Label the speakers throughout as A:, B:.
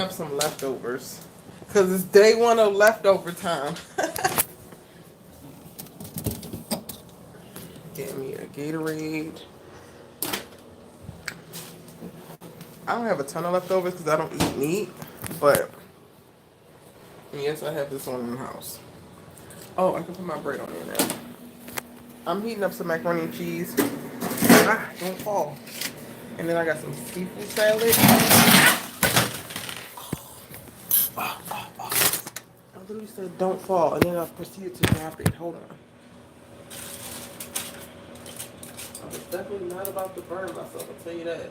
A: up some leftovers. Because it's day one of leftover time. Get me a Gatorade. I don't have a ton of leftovers because I don't eat meat. But, yes, I have this one in the house. Oh, I can put my bread on there now. I'm heating up some macaroni and cheese. Ah, don't fall. And then I got some seafood salad. I literally said don't fall, and then I proceeded to drop it. Hold on. I was definitely not about to burn myself, I'll tell you that.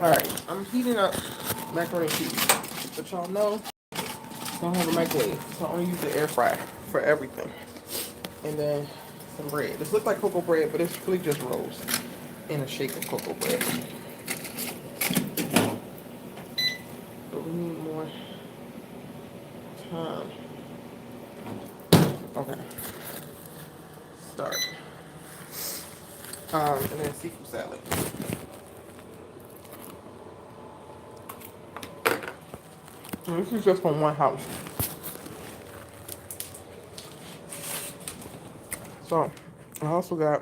A: Alright, I'm heating up macaroni and cheese. But y'all know, I don't have a microwave, so I only use the air fryer for everything. And then some bread. This looks like cocoa bread, but it's really just rolls in a shake of cocoa bread. But we need more time. Okay. Start. And then seafood salad. And this is just from one house. So, I also got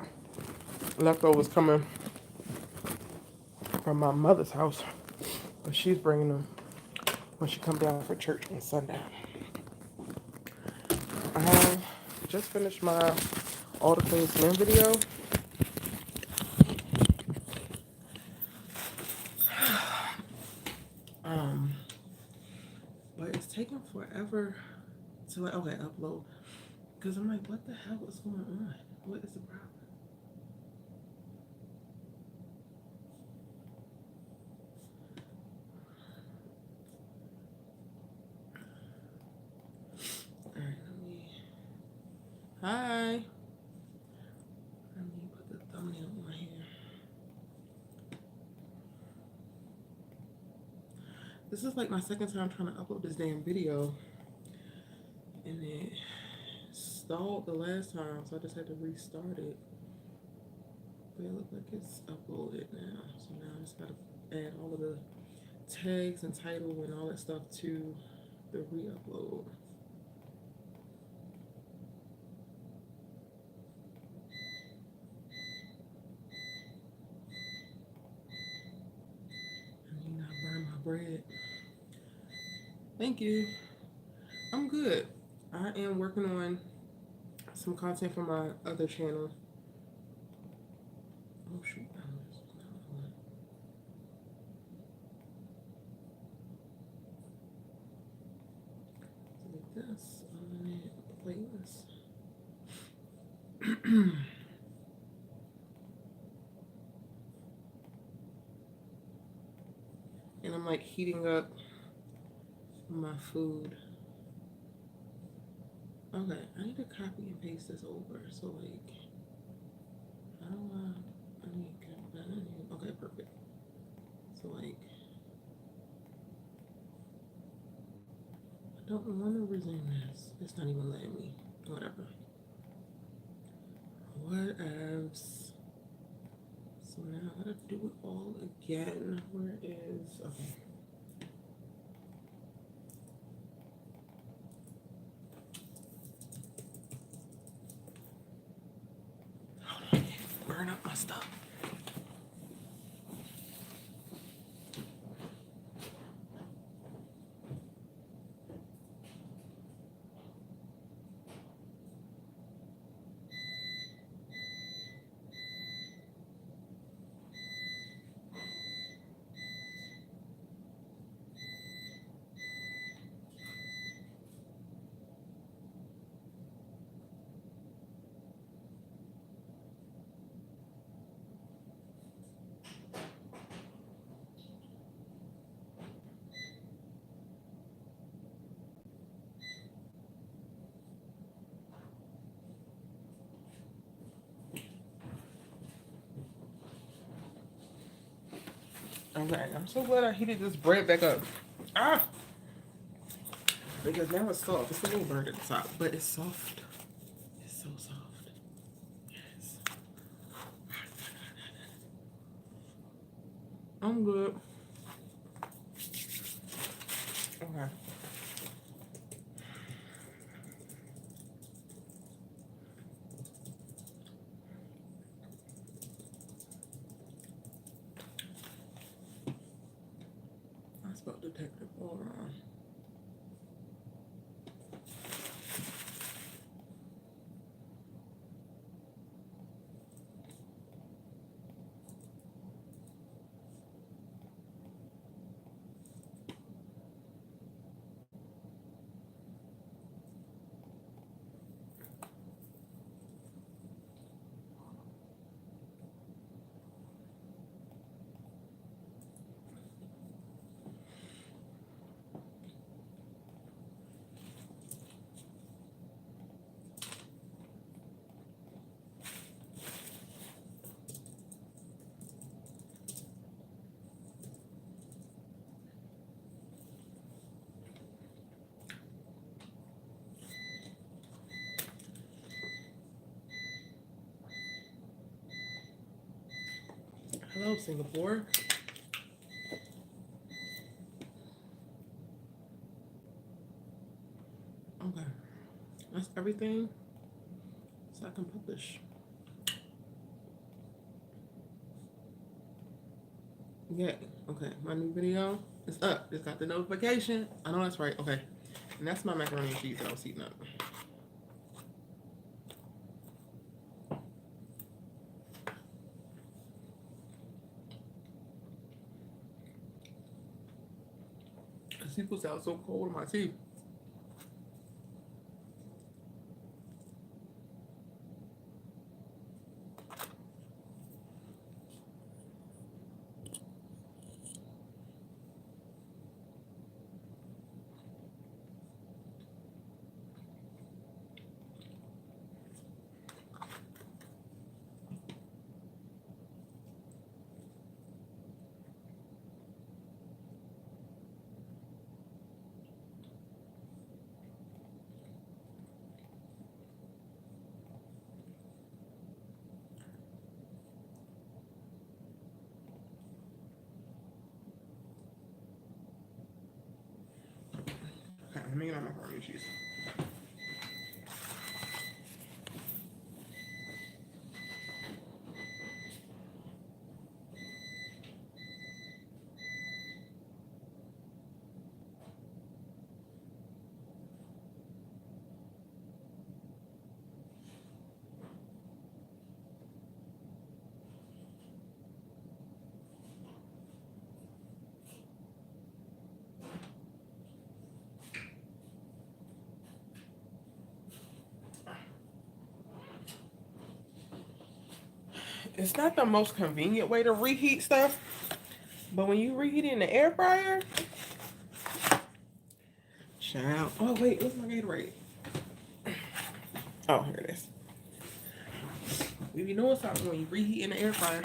A: leftovers coming from my mother's house. But she's bringing them when she comes down for church on Sunday. I just finished my All the Clean Slim video. But it's taking forever to like, okay, upload. Because I'm like, what the hell is going on? What is the problem? Alright, hi. Let me put the thumbnail on here. This is like my second time trying to upload this damn video. And it stalled the last time, so I just had to restart it. But it looks like it's uploaded now. So now I just gotta add all of the tags and title and all that stuff to the re-upload. I need not burn my bread. Thank you. I'm good. I am working on some content for my other channel. Oh shoot. Like this. I'm gonna playlist. And I'm like heating up my food. Okay, I need to copy and paste this over. So like, how do I need, okay, perfect. So like, I don't want to resume this. It's not even letting me. Whatever. Whatevs. So now I gotta do it all again. Where is, okay. Hold on, I can't burn up my stuff. Okay, I'm so glad I heated this bread back up. Ah! Because now it's soft. It's a little burnt at the top, but it's soft. It's so soft. Yes. I'm good. Okay. I spelled detective all wrong. Hello, Singapore. Okay. That's everything. So I can publish. Yeah. Okay. My new video is up. Just got the notification. I know that's right. Okay. And that's my macaroni and cheese that I was heating up. The sequel sounds so cold in my teeth. Okay, let me get my macaroni and cheese. It's not the most convenient way to reheat stuff, but when you reheat it in the air fryer, child. Oh wait, what's my Gatorade? Oh, here it is. If you know something when you reheat in the air fryer.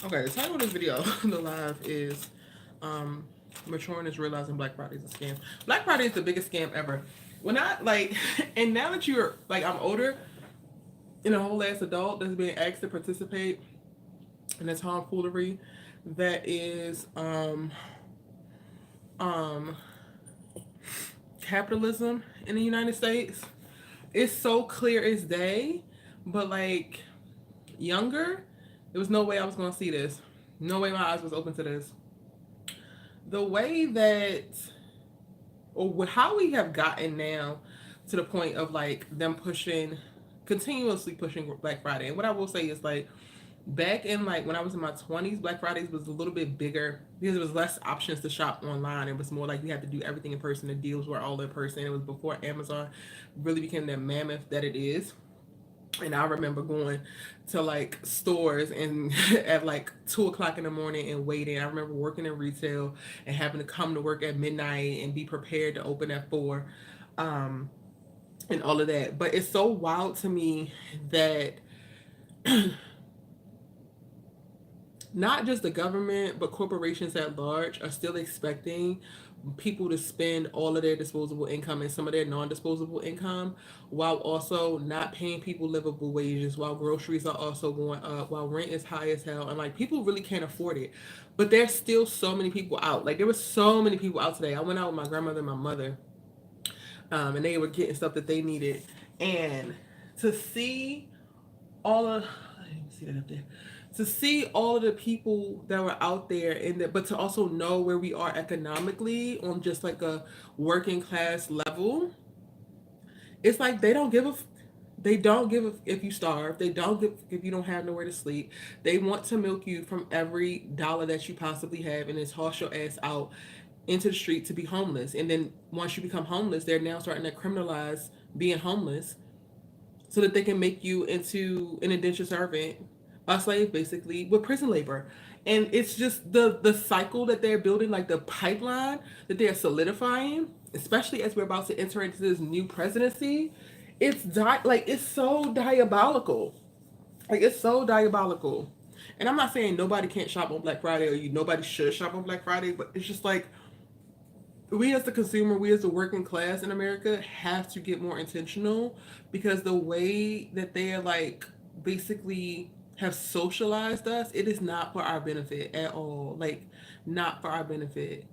A: Okay, the title of this video, the live, is Maturing is Realizing Black Friday is a Scam. Black Friday is the biggest scam ever. When I, like, and now that you're, like, I'm older, and a whole ass adult that's being asked to participate in this tomfoolery that is, capitalism in the United States, it's so clear as day, but, like, younger, there was no way I was going to see this. No way my eyes was open to this. The way that, or how we have gotten now to the point of like them continuously pushing Black Friday. And what I will say is like, back in like when I was in my 20s, Black Fridays was a little bit bigger because there was less options to shop online. It was more like you had to do everything in person. The deals were all in person. It was before Amazon really became that mammoth that it is. And I remember going to like stores and at like 2 o'clock in the morning and waiting. I remember working in retail and having to come to work at midnight and be prepared to open at 4, and all of that. But it's so wild to me that not just the government, but corporations at large are still expecting people to spend all of their disposable income and some of their non-disposable income, while also not paying people livable wages, while groceries are also going up, while rent is high as hell, and like people really can't afford it. But there's still so many people out. Like there were so many people out today. I went out with my grandmother and my mother, and they were getting stuff that they needed, and to see all of, I didn't see that up there, to see all of the people that were out there, and that, but to also know where we are economically on just like a working class level. It's like they don't give a if you starve. They don't give if you don't have nowhere to sleep. They want to milk you from every dollar that you possibly have, and then toss your ass out into the street to be homeless. And then once you become homeless, they're now starting to criminalize being homeless so that they can make you into an indentured servant, a slave basically, with prison labor. And it's just the cycle that they're building, like the pipeline that they're solidifying, especially as we're about to enter into this new presidency. Like it's so diabolical. Like it's so diabolical. And I'm not saying nobody can't shop on Black Friday or nobody should shop on Black Friday, but it's just like we as the consumer, we as the working class in America have to get more intentional, because the way that they are like basically have socialized us, it is not for our benefit at all. Like not for our benefit.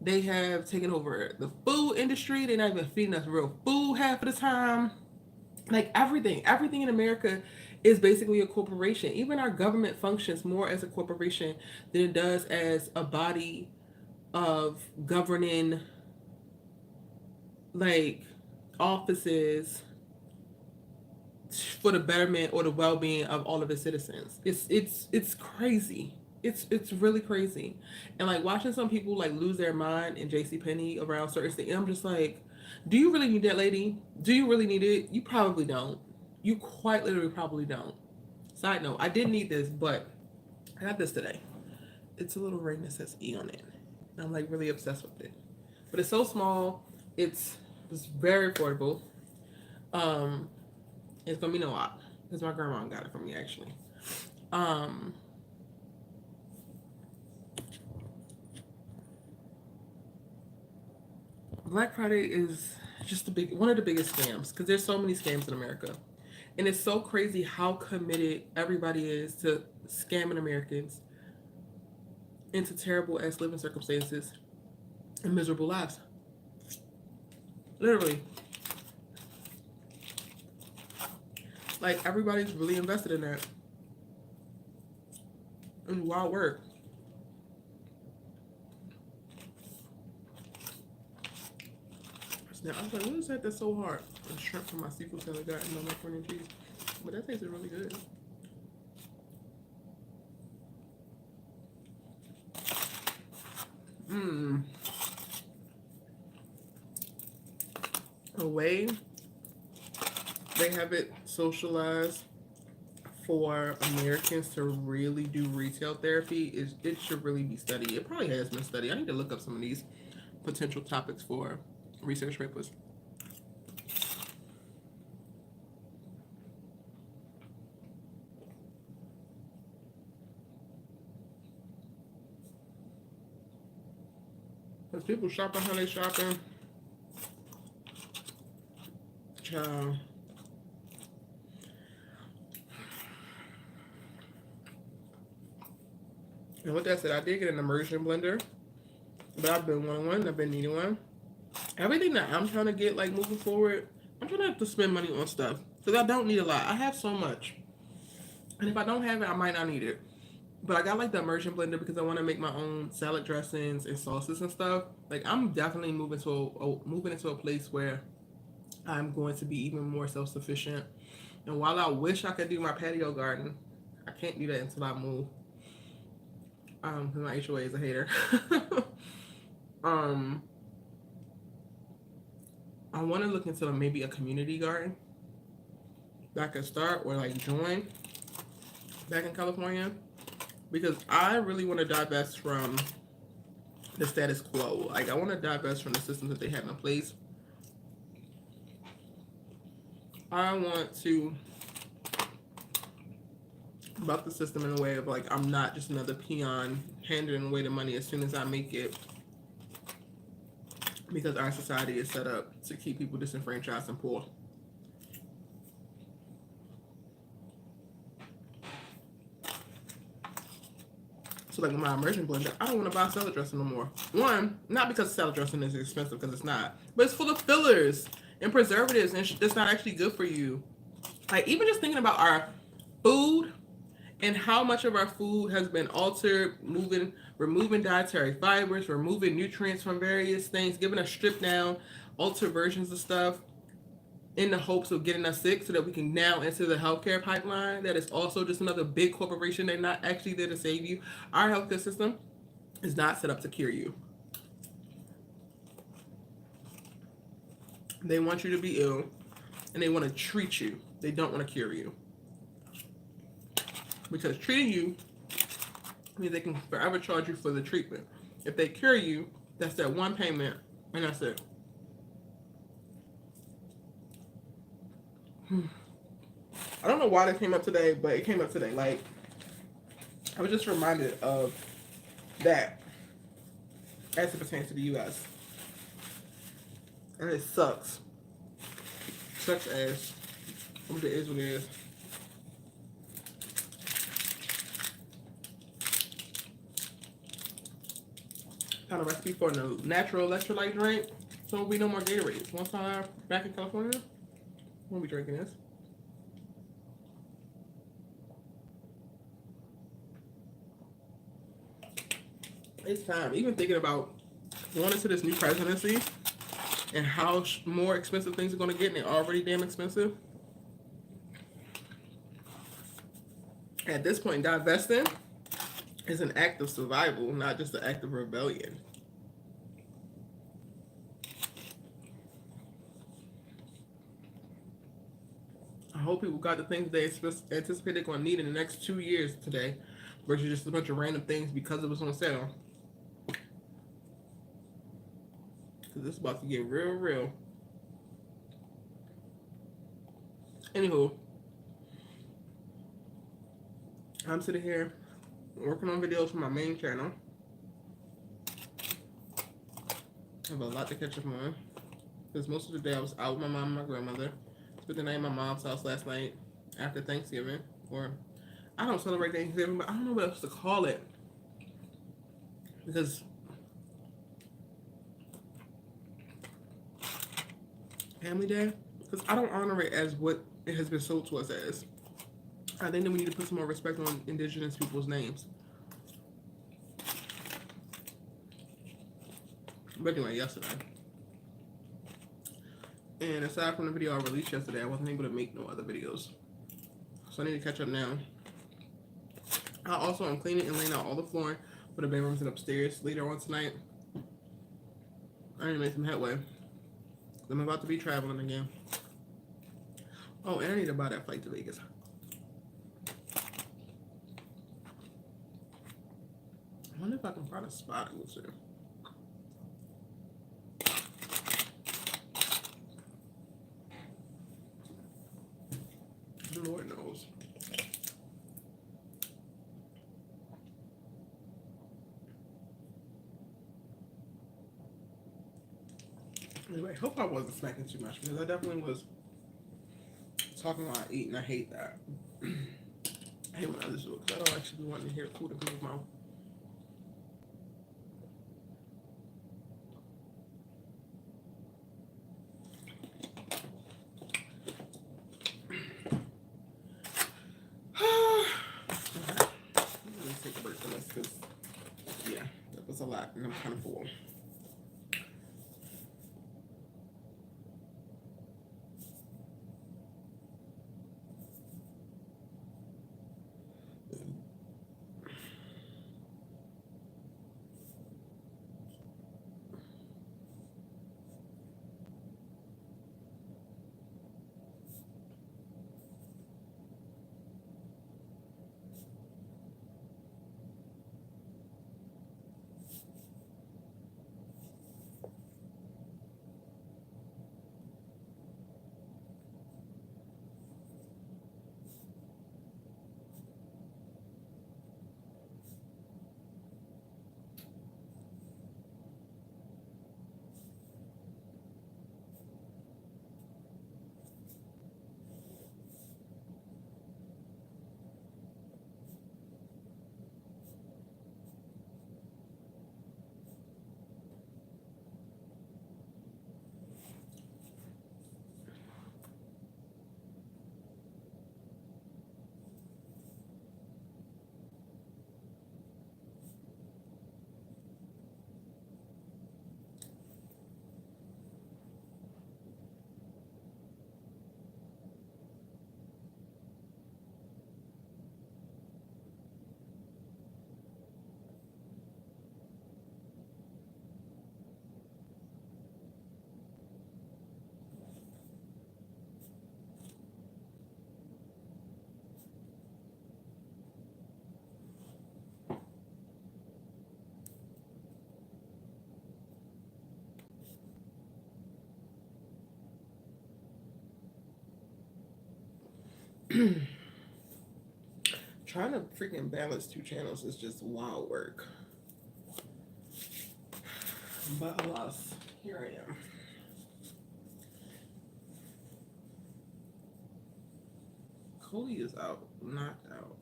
A: They have taken over the food industry. They're not even feeding us real food half of the time. Like everything in America is basically a corporation. Even our government functions more as a corporation than it does as a body of governing, like, offices for the betterment or the well-being of all of the citizens. It's crazy. It's really crazy. And like watching some people like lose their mind in JC Penney around certain things, I'm just like, do you really need that, lady? Do you really need it? You probably don't. You quite literally probably don't. Side note, I did need this, but I got this today. It's a little ring that says E on it. I'm like really obsessed with it. But it's so small. It's very affordable. Um, it's gonna be no lot because my grandma got it for me actually. Um, Black Friday is just one of the biggest scams because there's so many scams in America, and it's so crazy how committed everybody is to scamming Americans into terrible ass living circumstances and miserable lives. Literally, like everybody's really invested in that and wild work. Now I was like, what is that that's so hard? The shrimp from my seafood salad got in my macaroni and cheese. But that tasted really good. Mmm. The way they have it socialized for Americans to really do retail therapy is it should really be studied. It probably has been studied. I need to look up some of these potential topics for research papers. Because people shopping how they shopping. Child. And with that said, I did get an immersion blender, but I've been wanting one. I've been needing one. Everything that I'm trying to get, like, moving forward, I'm trying to have to spend money on stuff because I don't need a lot. I have so much, and if I don't have it, I might not need it. But I got like the immersion blender because I want to make my own salad dressings and sauces and stuff. Like I'm definitely moving into a place where I'm going to be even more self sufficient. And while I wish I could do my patio garden, I can't do that until I move. Because my HOA is a hater. um, I want to look into maybe a community garden that I could start or like join back in California, because I really want to divest from the status quo. Like I want to divest from the systems that they have in place. I want to about the system in a way of like I'm not just another peon handing away the money as soon as I make it, because our society is set up to keep people disenfranchised and poor. So like with my immersion blender, I don't want to buy salad dressing no more. One, not because salad dressing is expensive, because it's not, but it's full of fillers and preservatives, and it's not actually good for you. Like even just thinking about our food and how much of our food has been altered, removing dietary fibers, removing nutrients from various things, giving us stripped down, altered versions of stuff in the hopes of getting us sick so that we can now enter the healthcare pipeline that is also just another big corporation. They're not actually there to save you. Our healthcare system is not set up to cure you. They want you to be ill and they want to treat you. They don't want to cure you. Because treating you means they can forever charge you for the treatment. If they cure you, that's that one payment and that's it. I don't know why that came up today, but it came up today. Like, I was just reminded of that as it pertains to the U.S. And it sucks. Sucks ass. What it is what it is. Found a recipe for a natural electrolyte drink. So we no more Gatorades. One time back in California, we'll be drinking this. It's time. Even thinking about going into this new presidency and how more expensive things are going to get, and they're already damn expensive. At this point, divesting is an act of survival, not just an act of rebellion. I hope people got the things they anticipate they're going to need in the next 2 years today, versus just a bunch of random things because it was on sale. Because this is about to get real. Anywho, I'm sitting here working on videos for my main channel. I have a lot to catch up on. Because most of the day I was out with my mom and my grandmother. Spent the night at my mom's house last night after Thanksgiving. Or, I don't celebrate Thanksgiving, but I don't know what else to call it. Because Family Day? Because I don't honor it as what it has been sold to us as. I think that we need to put some more respect on indigenous people's names. But anyway, yesterday. And aside from the video I released yesterday, I wasn't able to make no other videos. So I need to catch up now. I also am cleaning and laying out all the flooring for the bedrooms and upstairs later on tonight. I need to make some headway. I'm about to be traveling again. Oh, and I need to buy that flight to Vegas. I wonder if I can find a spot to go to. Lord knows. Anyway, hope I wasn't smacking too much, because I definitely was talking while I eat, and I hate that. I hate when others do it, because I don't actually be wanting to hear food in people's mouth. Let's take a break from this, because, yeah, that was a lot, and I'm kind of full. Trying to freaking balance two channels is just wild work. But alas, here I am. Cody is out, knocked out.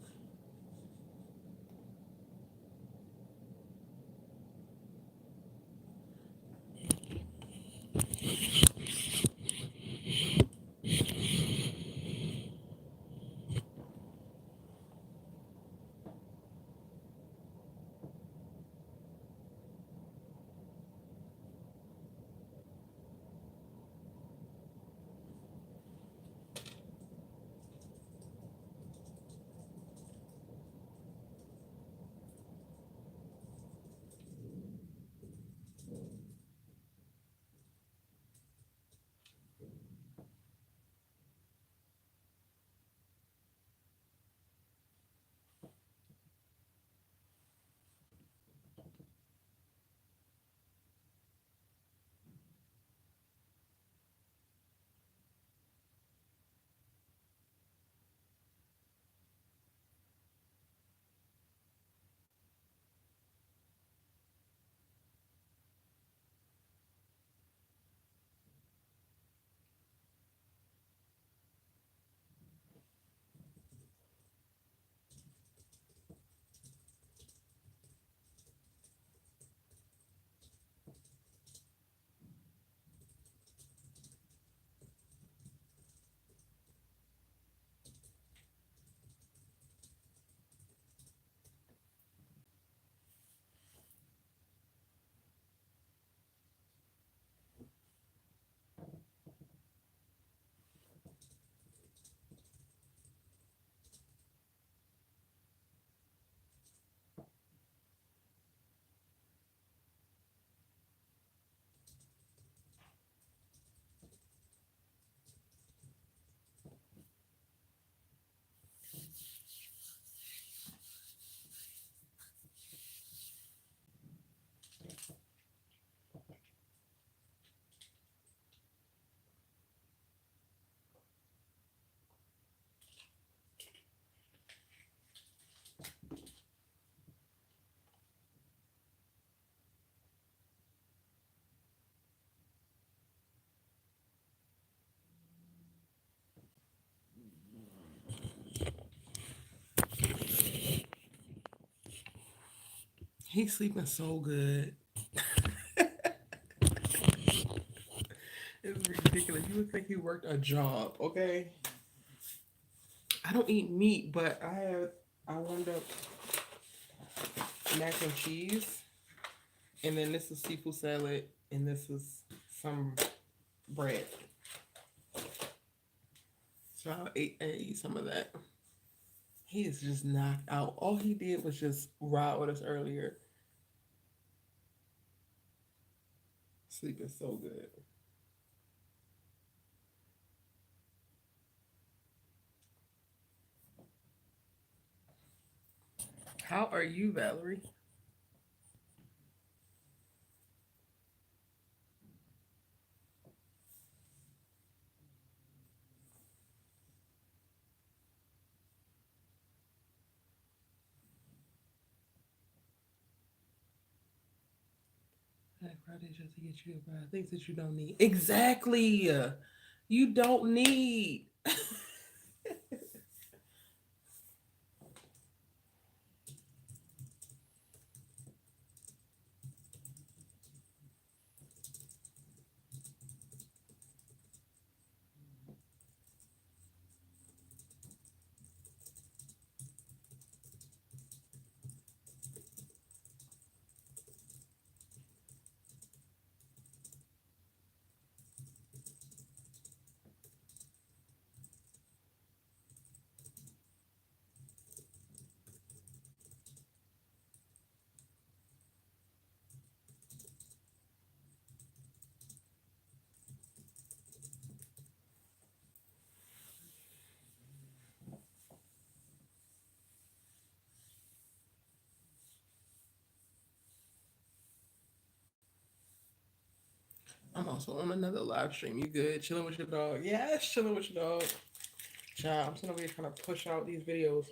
A: He's sleeping so good. It's ridiculous. You look like you worked a job, okay? I don't eat meat, but I warmed up mac and cheese, and then this is seafood salad, and this is some bread. So I ate some of that. He is just knocked out. All he did was just ride with us earlier. Sleeping so good. How are you, Valerie? Black Friday just to get you to buy things that you don't need. Exactly. You don't need. I'm also on another live stream. You good? Chilling with your dog? Yes, chilling with your dog. Child, I'm sitting over here trying to push out these videos.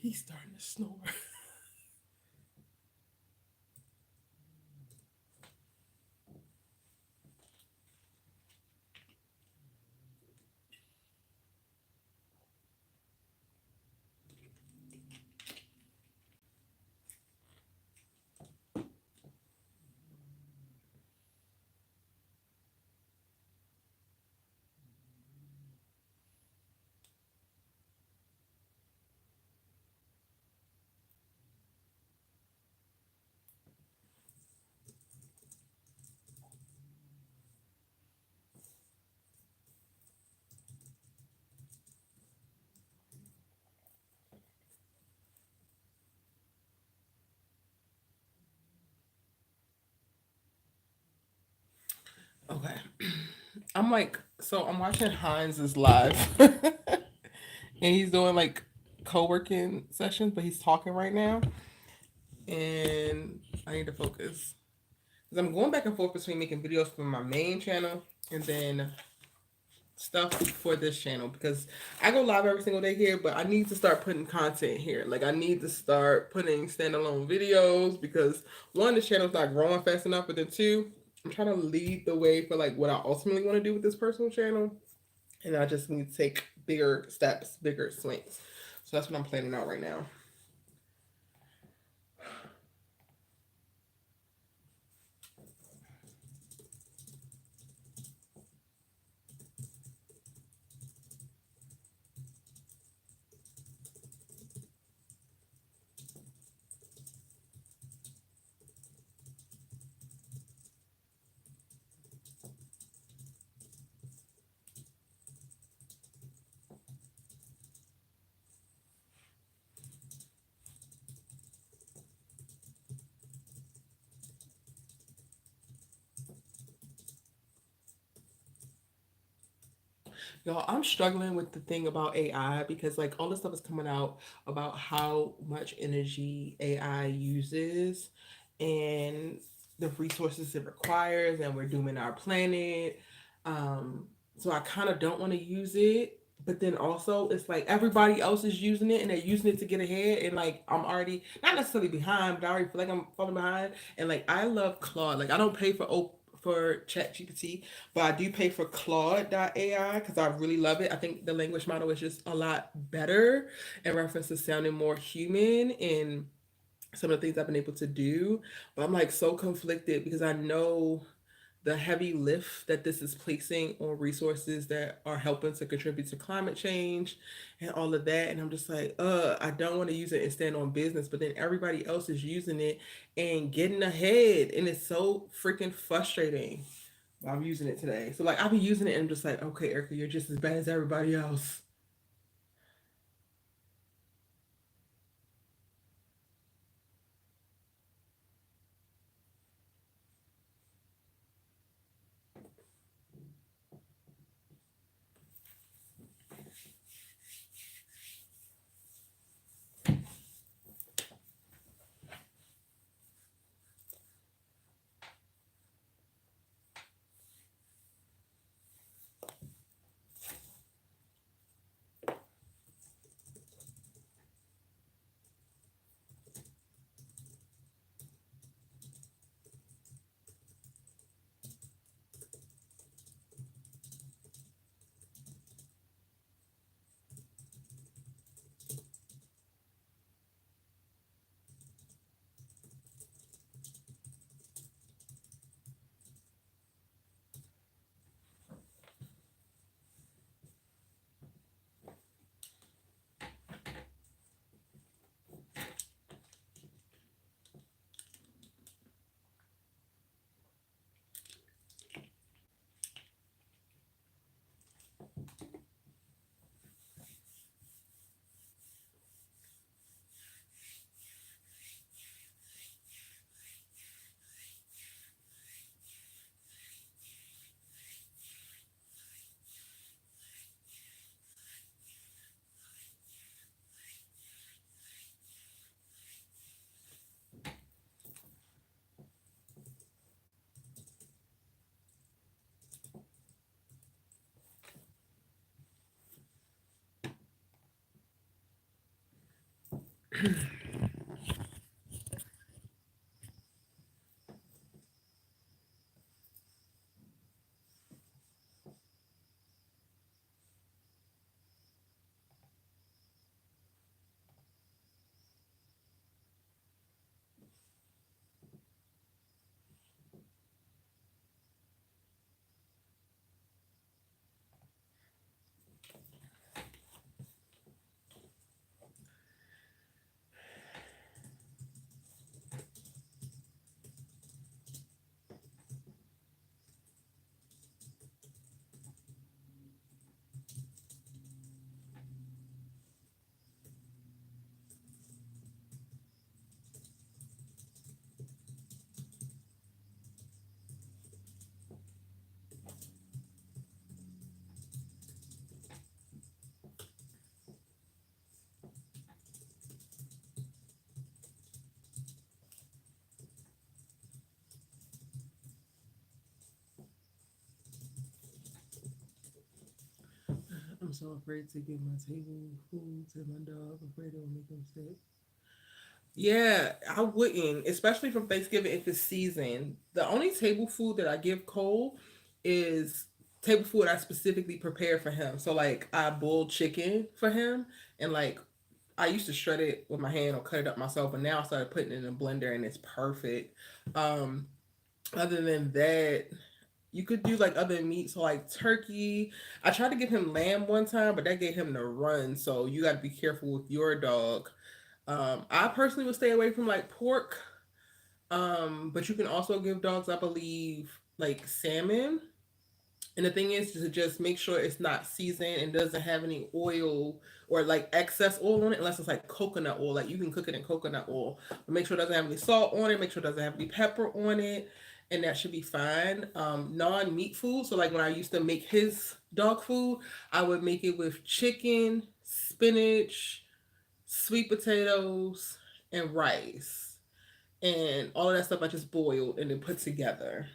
A: He's starting to snore. Okay. I'm like, so I'm watching Heinz's live, and he's doing like co-working sessions, but he's talking right now, and I need to focus because I'm going back and forth between making videos for my main channel and then stuff for this channel because I go live every single day here, but I need to start putting content here. Like I need to start putting standalone videos because one, the channel's not growing fast enough, but then two, I'm trying to lead the way for like what I ultimately want to do with this personal channel, and I just need to take bigger steps, bigger swings. So that's what I'm planning out right now. Y'all, I'm struggling with the thing about AI because like all this stuff is coming out about how much energy AI uses and the resources it requires, and we're dooming our planet. So I kind of don't want to use it, but then also it's like everybody else is using it and they're using it to get ahead, and like I'm already not necessarily behind, but I already feel like I'm falling behind. And like I love Claude. Like I don't pay for ChatGPT, but I do pay for Claude.ai because I really love it. I think the language model is just a lot better in reference to sounding more human in some of the things I've been able to do. But I'm like so conflicted because I know the heavy lift that this is placing on resources that are helping to contribute to climate change and all of that. And I'm just like, I don't want to use it and stand on business, but then everybody else is using it and getting ahead. And it's so freaking frustrating. I'm using it today. So like I'll be using it and I'm just like, okay, Erica, you're just as bad as everybody else. I'm so afraid to give my table food to my dog. Afraid it'll make him sick. Yeah, I wouldn't, especially from Thanksgiving if it's season. The only table food that I give Cole is table food I specifically prepare for him. So like I boil chicken for him, and like I used to shred it with my hand or cut it up myself, but now I started putting it in a blender and it's perfect. Um, Other than that, you could do like other meats, so like turkey. I tried to give him lamb one time, but that gave him the run. So you got to be careful with your dog. I personally would stay away from like pork. But you can also give dogs, I believe, like salmon. And the thing is to just make sure it's not seasoned and doesn't have any oil or like excess oil on it, unless it's like coconut oil. Like you can cook it in coconut oil, but make sure it doesn't have any salt on it. Make sure it doesn't have any pepper on it, and that should be fine. Non-meat food. So like when I used to make his dog food, I would make it with chicken, spinach, sweet potatoes, and rice, and all of that stuff I just boiled and then put together.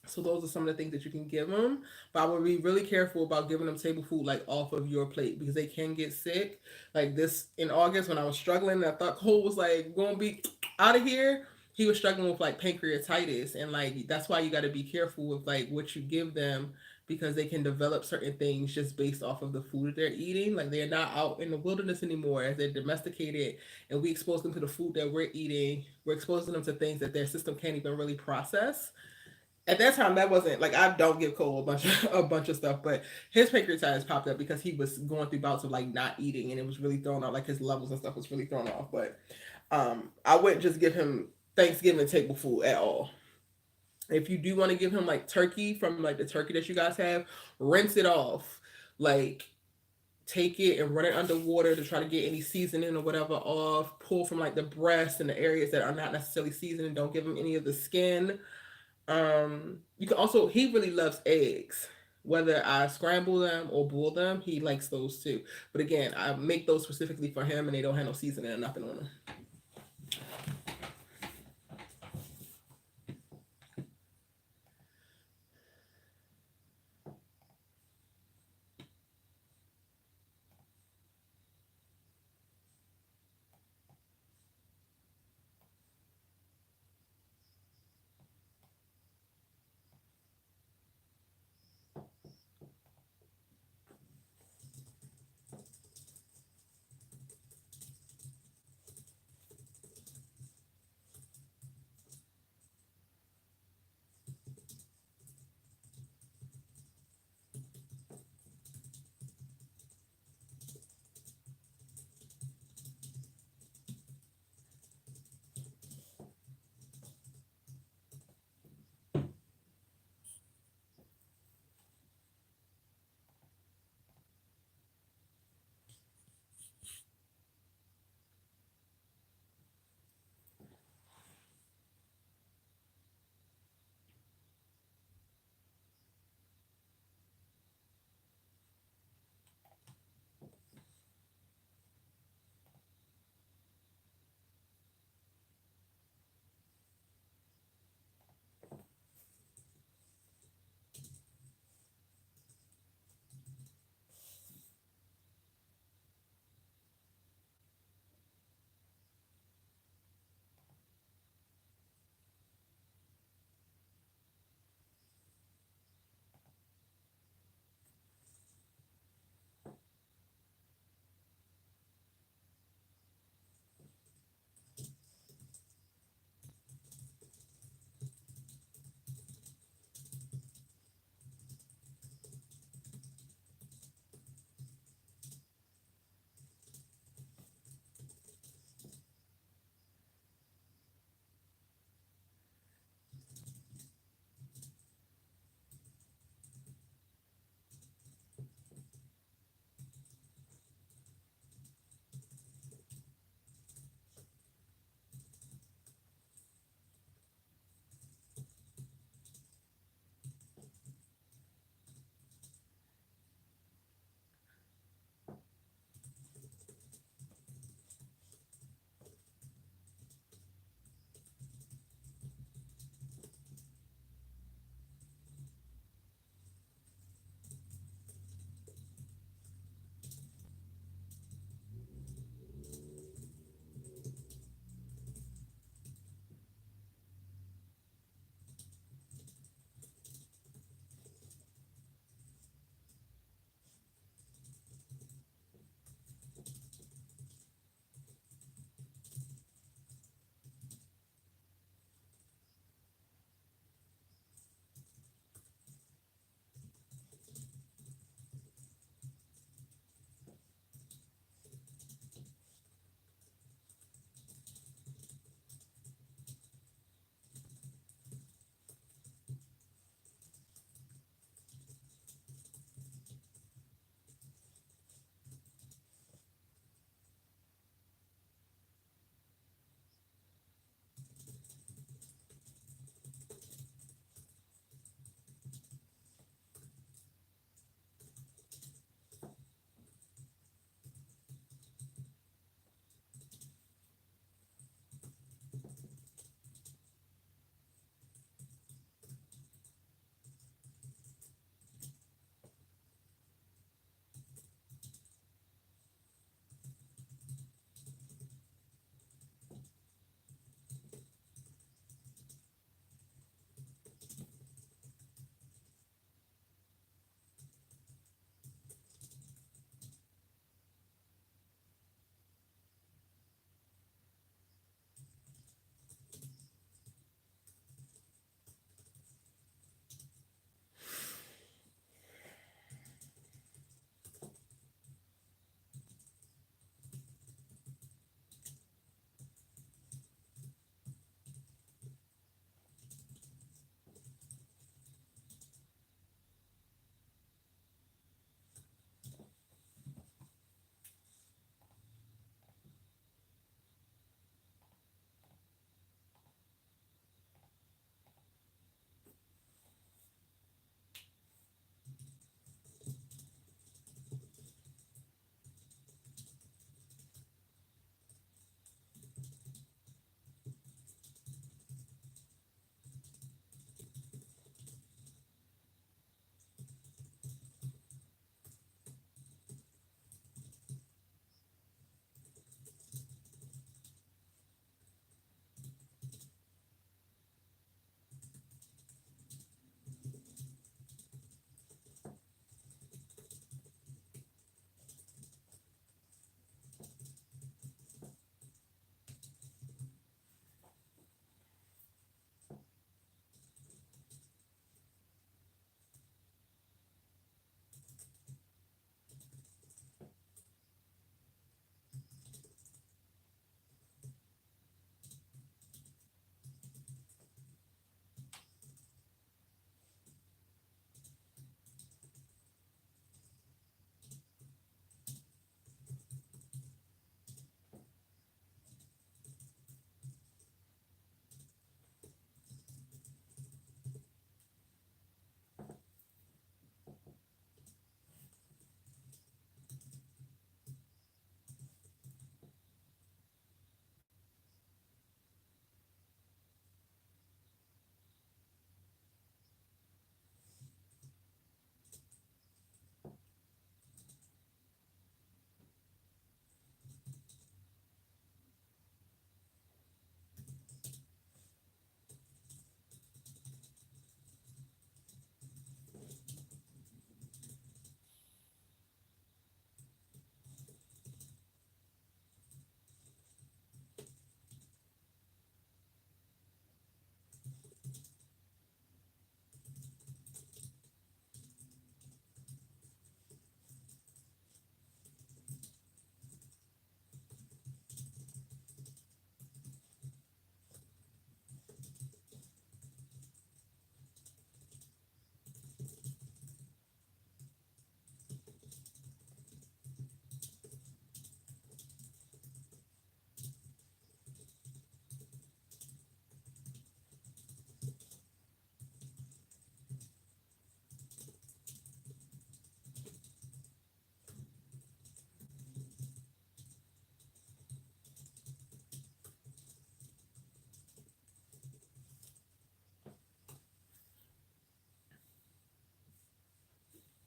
A: So those are some of the things that you can give them. But I would be really careful about giving them table food like off of your plate because they can get sick. Like this in August when I was struggling, I thought Cole was like going to be out of here. He was struggling with like pancreatitis, and like that's why you got to be careful with like what you give them because they can develop certain things just based off of the food that they're eating. Like they're not out in the wilderness anymore as they're domesticated, and we expose them to the food that we're eating. We're exposing them to things that their system can't even really process. At that time that wasn't like I don't give Cole a bunch of stuff, but his pancreatitis popped up because he was going through bouts of like not eating and it was really thrown off, like his levels and stuff was really thrown off. But I wouldn't just give him Thanksgiving table food at all. If you do want to give him like turkey from like the turkey that you guys have, rinse it off. Like take it and run it underwater to try to get any seasoning or whatever off. Pull from like the breast and the areas that are not necessarily seasoned. Don't give him any of the skin. You can also he really loves eggs. Whether I scramble them or boil them, he likes those too. But again, I make those specifically for him, and they don't have no seasoning or nothing on them.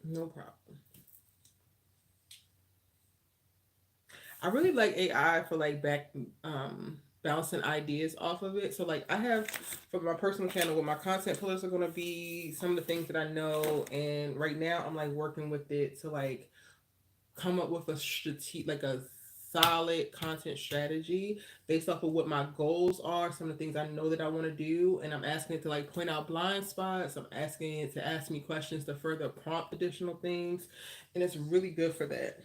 A: No problem. I really like AI for like back bouncing ideas off of it. So like I have for my personal channel what my content pillars are gonna be, some of the things that I know, and right now I'm like working with it to like come up with a like a solid content strategy based off of what my goals are, some of the things I know that I want to do, and I'm asking it to like point out blind spots. I'm asking it to ask me questions to further prompt additional things, and it's really good for that.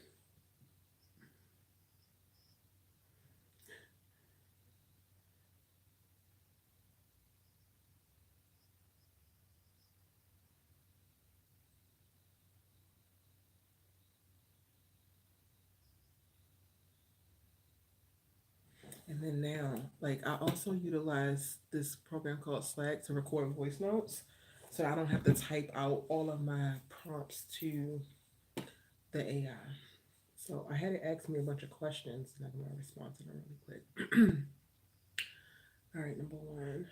A: And then now, like I also utilize this program called Slack to record voice notes, so I don't have to type out all of my prompts to the AI. So I had it ask me a bunch of questions, and I'm gonna respond to them really quick. All right, number one.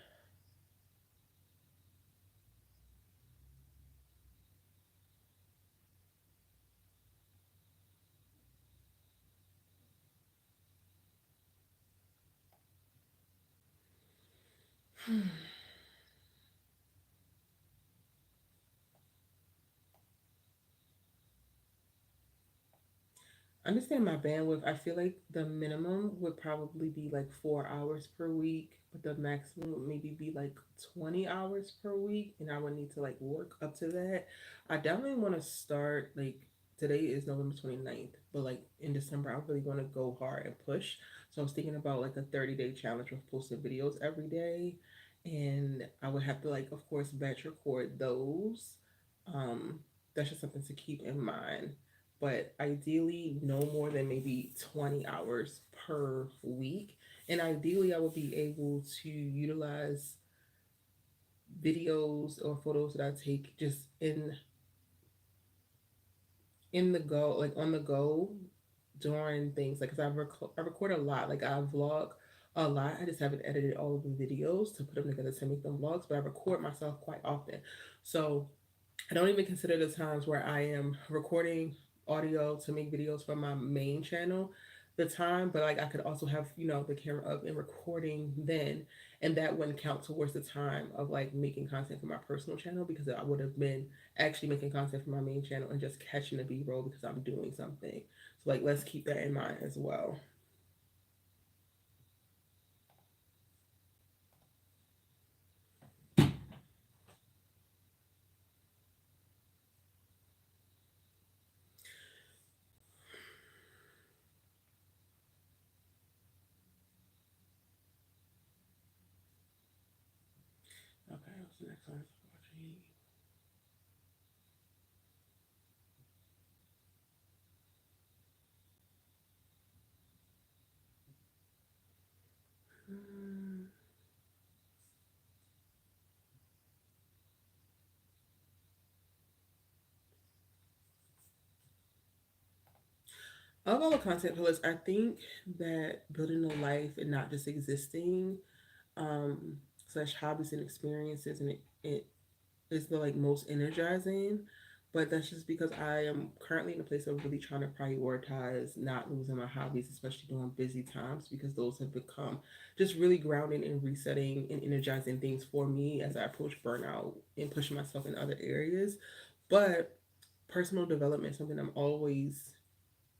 A: Understand my bandwidth. I feel like the minimum would probably be like 4 hours per week, but the maximum would maybe be like 20 hours per week, and I would need to like work up to that. I definitely want to start like today is November 29th, but like in December, I really want to go hard and push. So I was thinking about like a 30-day challenge of posting videos every day, and I would have to like, of course, batch record those. Um, that's just something to keep in mind, but ideally no more than maybe 20 hours per week. And ideally, I would be able to utilize videos or photos that I take just in the go, like on the go during things like because I record a lot, like I vlog a lot. I just haven't edited all of the videos to put them together to make them vlogs, but I record myself quite often. So I don't even consider the times where I am recording audio to make videos for my main channel the time, but like I could also have, the camera up and recording then, and that wouldn't count towards the time of like making content for my personal channel because I would have been actually making content for my main channel and just catching the B roll because I'm doing something. So like let's keep that in mind as well. Okay, what's the next one? Hmm. Of all the content pillars, I think that building a life and not just existing, um, slash hobbies and experiences, and it is the like most energizing. But that's just because I am currently in a place of really trying to prioritize not losing my hobbies, especially during busy times, because those have become just really grounding and resetting and energizing things for me as I approach burnout and pushing myself in other areas. But personal development is something I'm always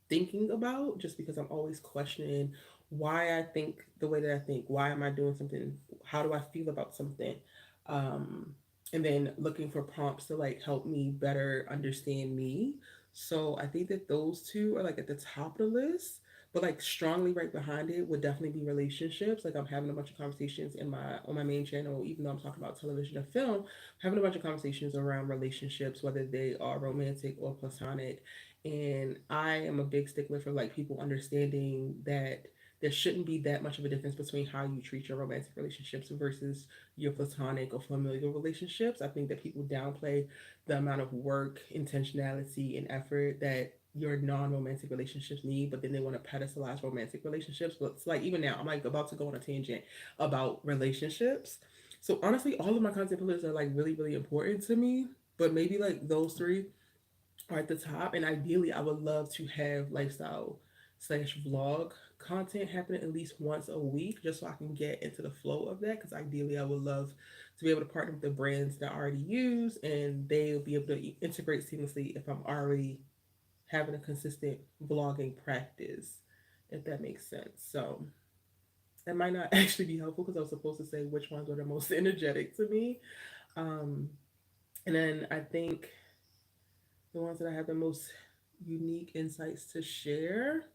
A: thinking about just because I'm always questioning why I think the way that I think. Why am I doing something? How do I feel about something? Um, and then looking for prompts to like help me better understand me. So I think that those two are like at the top of the list. But like strongly right behind it would definitely be relationships. Like I'm having a bunch of conversations in my on my main channel, even though I'm talking about television and film, having a bunch of conversations around relationships, whether they are romantic or platonic, and I am a big stickler for like people understanding that there shouldn't be that much of a difference between how you treat your romantic relationships versus your platonic or familial relationships. I think that people downplay the amount of work, intentionality, and effort that your non-romantic relationships need, but then they want to pedestalize romantic relationships. But it's like even now, I'm like about to go on a tangent about relationships. So honestly, all of my content pillars are like really, really important to me. But maybe like those three are at the top. And ideally, I would love to have lifestyle slash vlog content happening at least once a week, just so I can get into the flow of that. Because ideally, I would love to be able to partner with the brands that I already use, and they'll be able to integrate seamlessly if I'm already having a consistent vlogging practice, if that makes sense. So that might not actually be helpful because I was supposed to say which ones are the most energetic to me. Um, and then I think the ones that I have the most unique insights to share.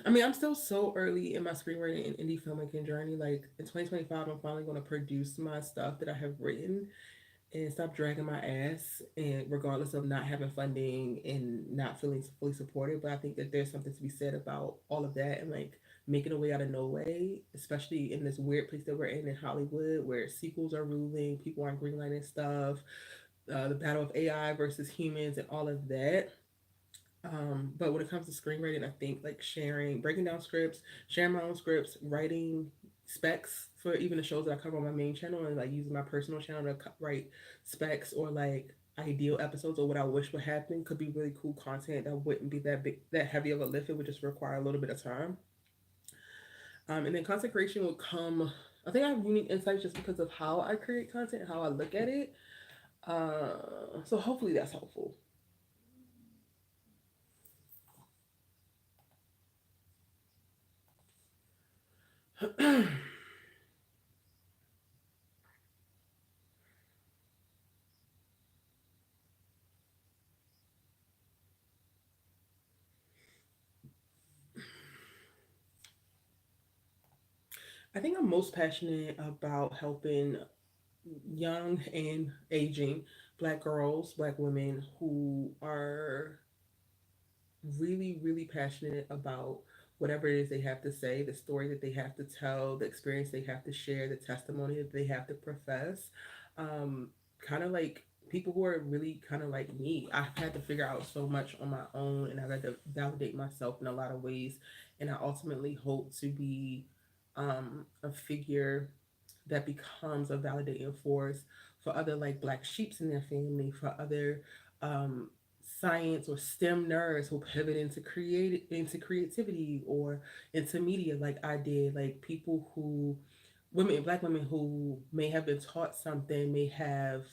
A: I mean, I'm still so early in my screenwriting and indie filmmaking journey. Like in 2025, I'm finally going to produce my stuff that I have written and stop dragging my ass, and regardless of not having funding and not feeling fully supported. But I think that there's something to be said about all of that and like making a way out of no way, especially in this weird place that we're in Hollywood where sequels are ruling, people aren't greenlighting stuff, the battle of AI versus humans and all of that. But when it comes to screenwriting, I think like sharing, breaking down scripts, sharing my own scripts, writing specs for even the shows that I cover on my main channel, and like using my personal channel to write specs or like ideal episodes or what I wish would happen could be really cool content that wouldn't be that big, that heavy of a lift. It would just require a little bit of time. And then content creation will come. I think I have unique insights just because of how I create content, how I look at it. So hopefully that's helpful. I think I'm most passionate about helping young and aging Black girls, Black women who are really, really passionate about whatever it is they have to say, the story that they have to tell, the experience they have to share, the testimony that they have to profess. Um, kind of like people who are really kind of like me. I've had to figure out so much on my own, and I've had to validate myself in a lot of ways. And I ultimately hope to be a figure that becomes a validating force for other like Black sheeps in their family, for other um, science or STEM nerds who pivot into creativity or into media like I did, like people who women, Black women who may have been taught something, may have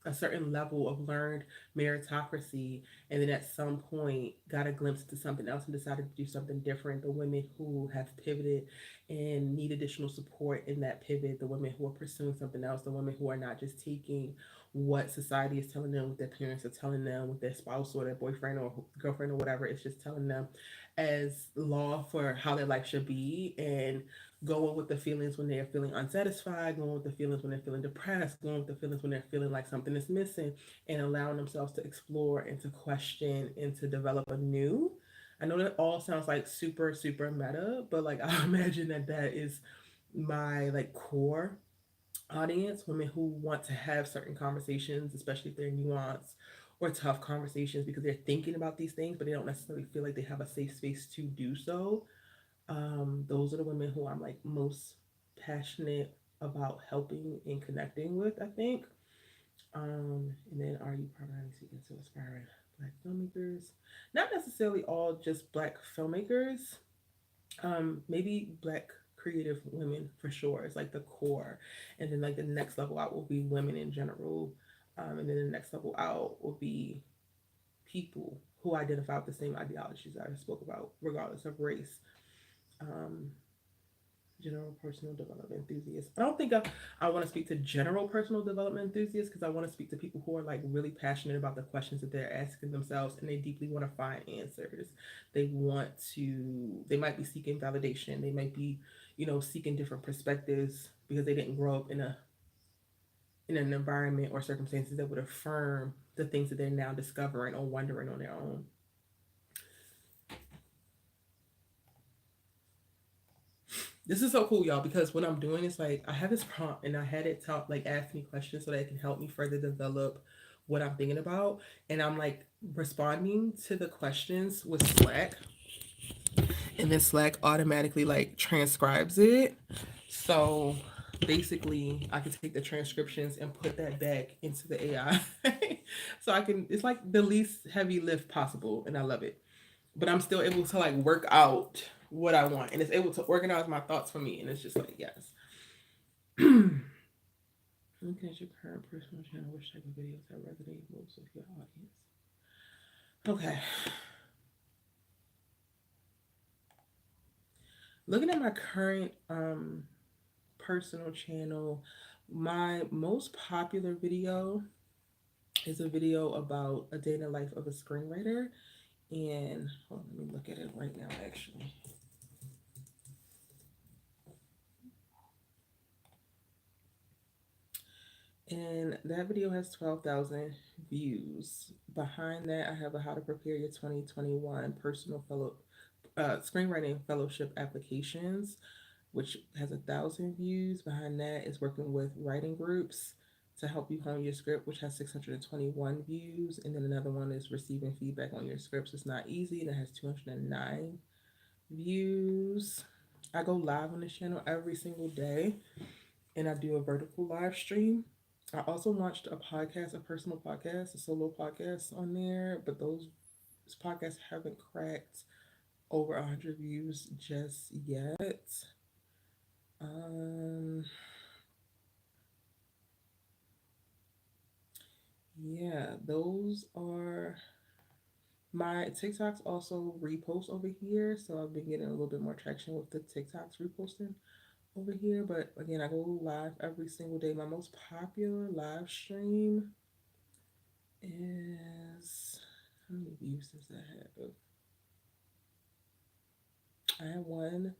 A: a certain level of learned meritocracy, and then at some point got a glimpse into something else and decided to do something different. The women who have pivoted and need additional support in that pivot, the women who are pursuing something else, the women who are not just taking what society is telling them, what their parents are telling them, what their spouse or their boyfriend or girlfriend or whatever is just telling them as law for how their life should be, and going with the feelings when they are feeling unsatisfied, going with the feelings when they're feeling depressed, going with the feelings when they're feeling like something is missing, and allowing themselves to explore and to question and to develop anew. I know that all sounds like super, super meta, but like I imagine that that is my like core audience, women who want to have certain conversations, especially if they're nuanced or tough conversations because they're thinking about these things, but they don't necessarily feel like they have a safe space to do so. Those are the women who I'm like most passionate about helping and connecting with, I think. And then are you primarily seeking to aspiring Black filmmakers? Not necessarily all just Black filmmakers. Maybe Black creative women for sure. It's like the core. And then like the next level out will be women in general. And then the next level out will be people who identify with the same ideologies that I spoke about, regardless of race. Um, General personal development enthusiasts. I don't think I want to speak to general personal development enthusiasts because I want to speak to people who are like really passionate about the questions that they're asking themselves and they deeply want to find answers. They might be seeking validation. They might be, seeking different perspectives because they didn't grow up in an environment or circumstances that would affirm the things that they're now discovering or wondering on their own. This is so cool, y'all, because what I'm doing is like I have this prompt and I had it talk like ask me questions so that it can help me further develop what I'm thinking about. And I'm like responding to the questions with Slack. And then Slack automatically like transcribes it. So basically I can take the transcriptions and put that back into the AI So I can, it's like the least heavy lift possible, and I love it. But I'm still able to like work out what I want, and it's able to organize my thoughts for me, and it's just like, yes. Looking at your current personal channel, which type of videos have resonated most with your audience? Okay. Looking at my current personal channel, my most popular video is a video about a day in the life of a screenwriter. And hold on, let me look at it right now, actually. And that video has 12,000 views. Behind that, I have a how to prepare your 2021 personal screenwriting fellowship applications, which has 1,000 views. Behind that is working with writing groups to help you hone your script, which has 621 views. And then another one is receiving feedback on your scripts. It's not easy, and it has 209 views. I go live on this channel every single day, and I do a vertical live stream. I also launched a podcast, a personal podcast, a solo podcast on there, but those podcasts haven't cracked over 100 views just yet. Um, yeah, those are my TikToks also repost over here. So I've been getting a little bit more traction with the TikToks reposting over here. But again, I go live every single day. My most popular live stream is, how many views does that have? I have one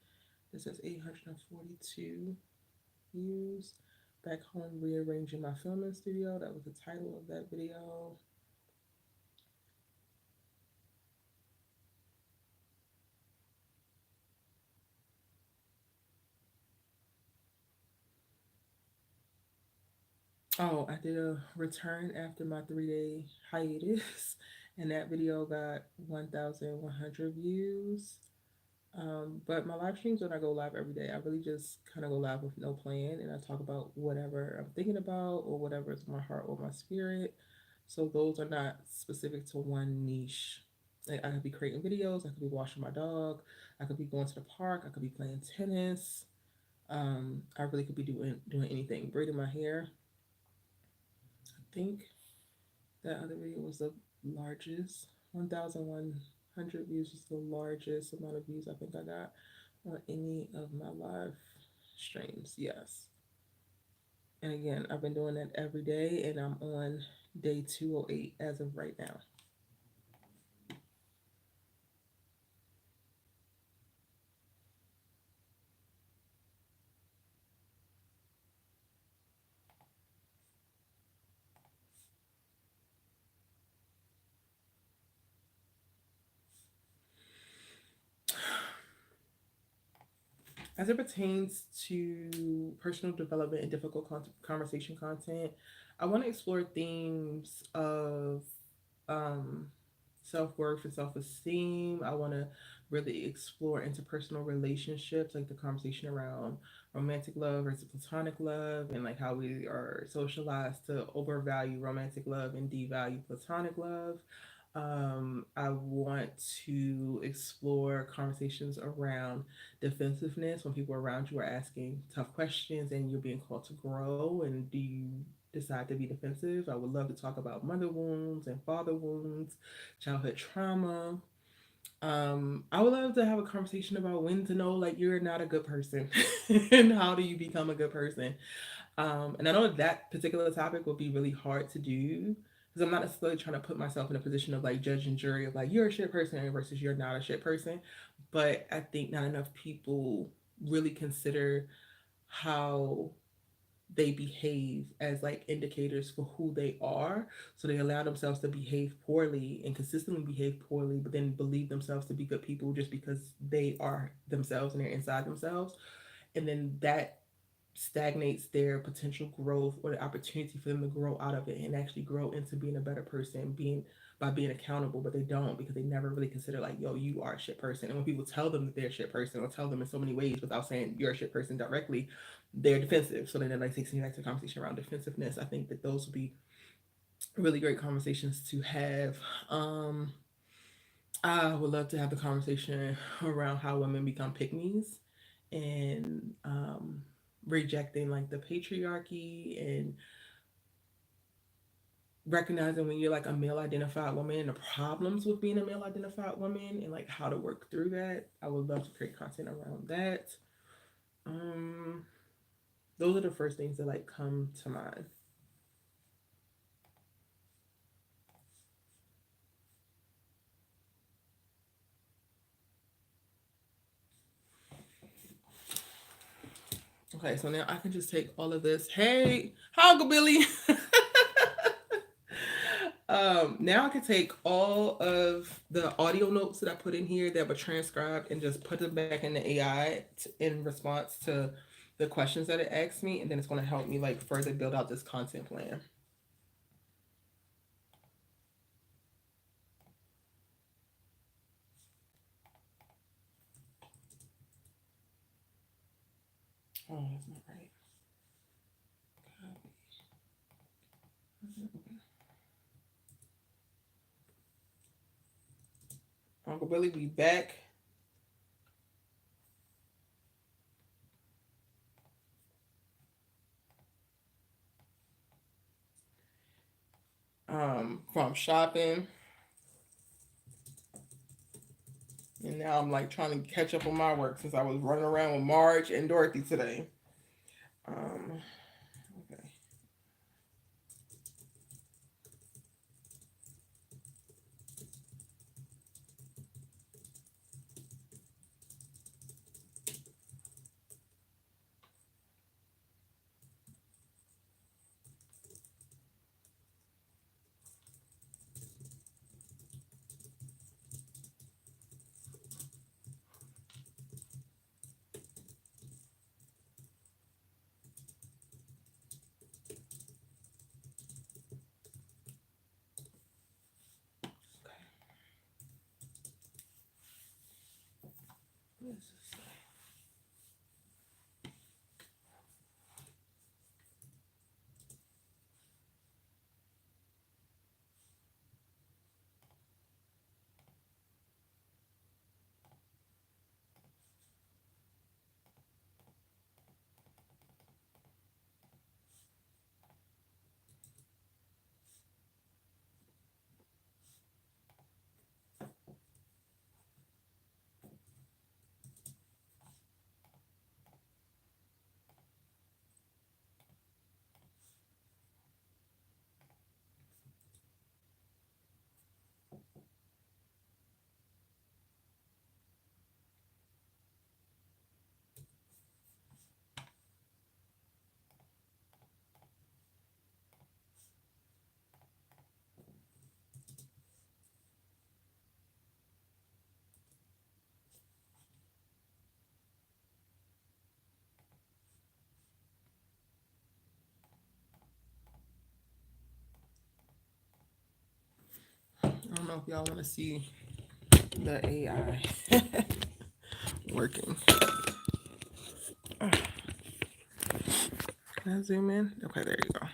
A: that says 842 views. Back home rearranging my filming studio. That was the title of that video. Oh, I did a return after my 3 day hiatus, and that video got 1,100 views. But my live streams, when I go live every day, I really just kind of go live with no plan, and I talk about whatever I'm thinking about or whatever is my heart or my spirit. So those are not specific to one niche. Like, I could be creating videos, I could be washing my dog, I could be going to the park, I could be playing tennis. I really could be doing anything, braiding my hair. I think that other video was the largest. 1,100 views is the largest amount of views I think I got on any of my live streams. Yes. And again, I've been doing that every day, and I'm on day 208 as of right now. As it pertains to personal development and difficult conversation content, I want to explore themes of um, self worth and self esteem. I want to really explore interpersonal relationships, like the conversation around romantic love versus platonic love, and like how we are socialized to overvalue romantic love and devalue platonic love. I want to explore conversations around defensiveness when people around you are asking tough questions and you're being called to grow. And do you decide to be defensive? I would love to talk about mother wounds and father wounds, childhood trauma. I would love to have a conversation about when to know like you're not a good person and how do you become a good person. And I know that particular topic will be really hard to do because I'm not necessarily trying to put myself in a position of like judge and jury of like you're a shit person versus you're not a shit person. But I think not enough people really consider how they behave as like indicators for who they are. So they allow themselves to behave poorly and consistently behave poorly, but then believe themselves to be good people just because they are themselves and they're inside themselves. And then that stagnates their potential growth or the opportunity for them to grow out of it and actually grow into being a better person, being by being accountable, but they don't because they never really consider like, yo, you are a shit person. And when people tell them that they're a shit person or tell them in so many ways without saying you're a shit person directly, they're defensive. So then that like takes me back to the conversation around defensiveness. I think that those would be really great conversations to have. I would love to have the conversation around how women become pygmies and rejecting like the patriarchy and recognizing when you're like a male identified woman and the problems with being a male identified woman and like how to work through that. I would love to create content around that. Um, those are the first things that like come to mind. Okay, so now I can just take all of this. Hey, how go Billy? Now I can take all of the audio notes that I put in here that were transcribed and just put them back in the AI in response to the questions that it asked me, and then it's going to help me like further build out this content plan. Oh, that's not right. Uncle Billy be back. From shopping, and now I'm like trying to catch up on my work since I was running around with Marge and Dorothy today. Um, okay. What is this? I don't know if y'all want to see the AI working. Can I zoom in? Okay, there you go.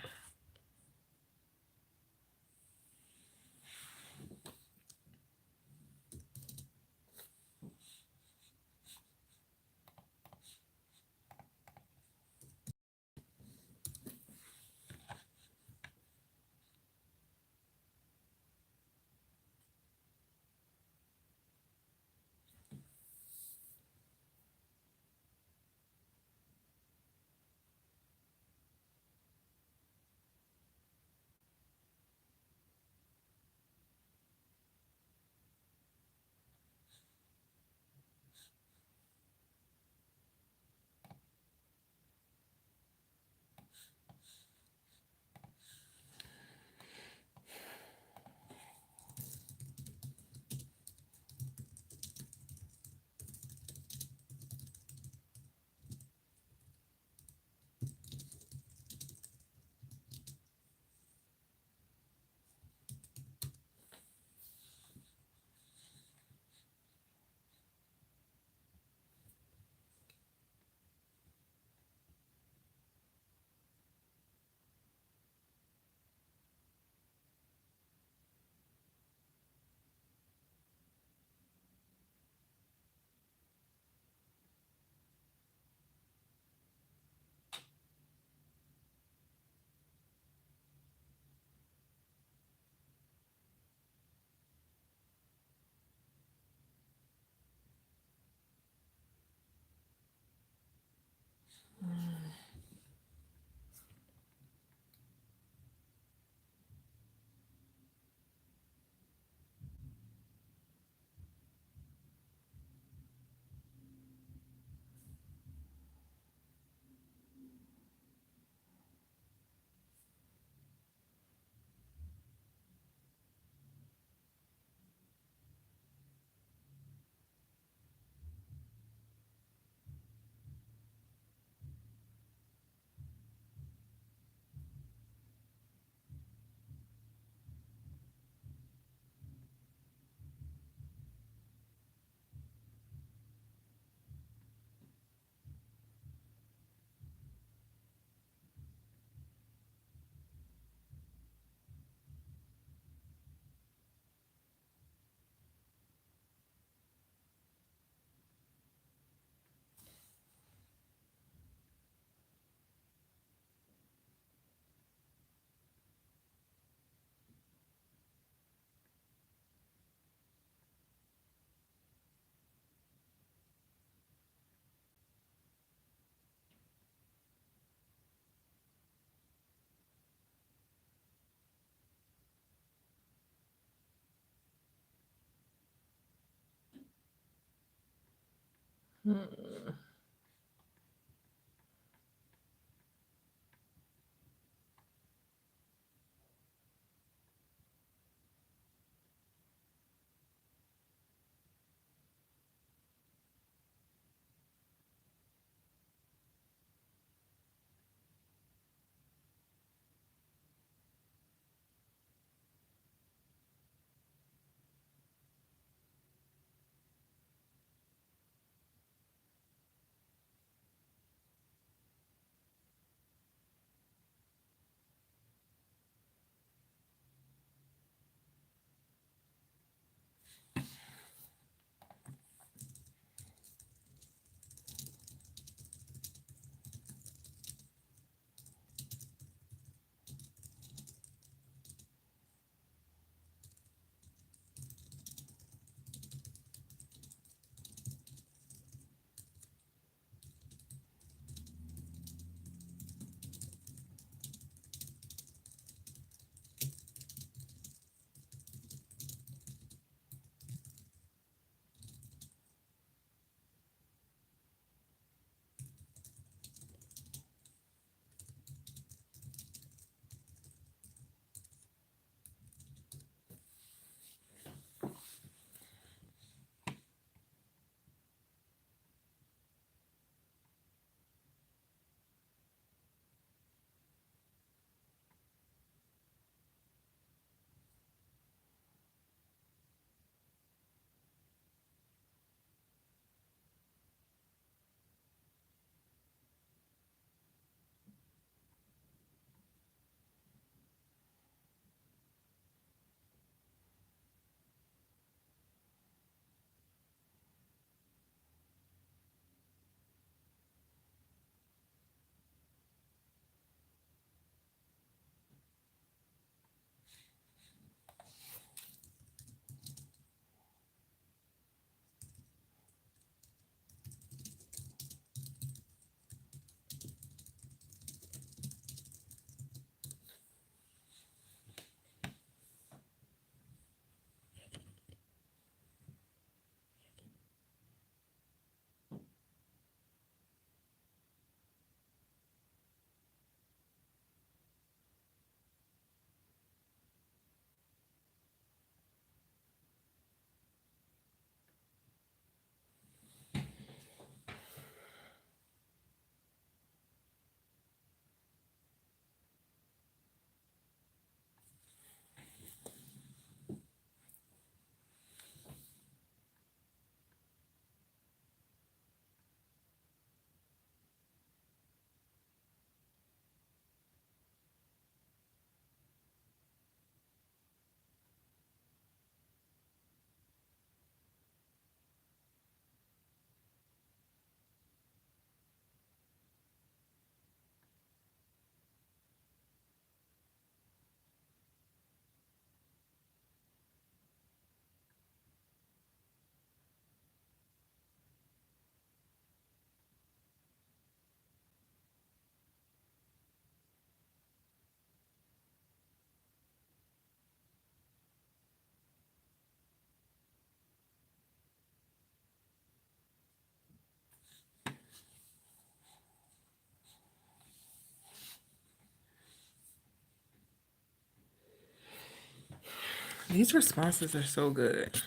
A: These responses are so good.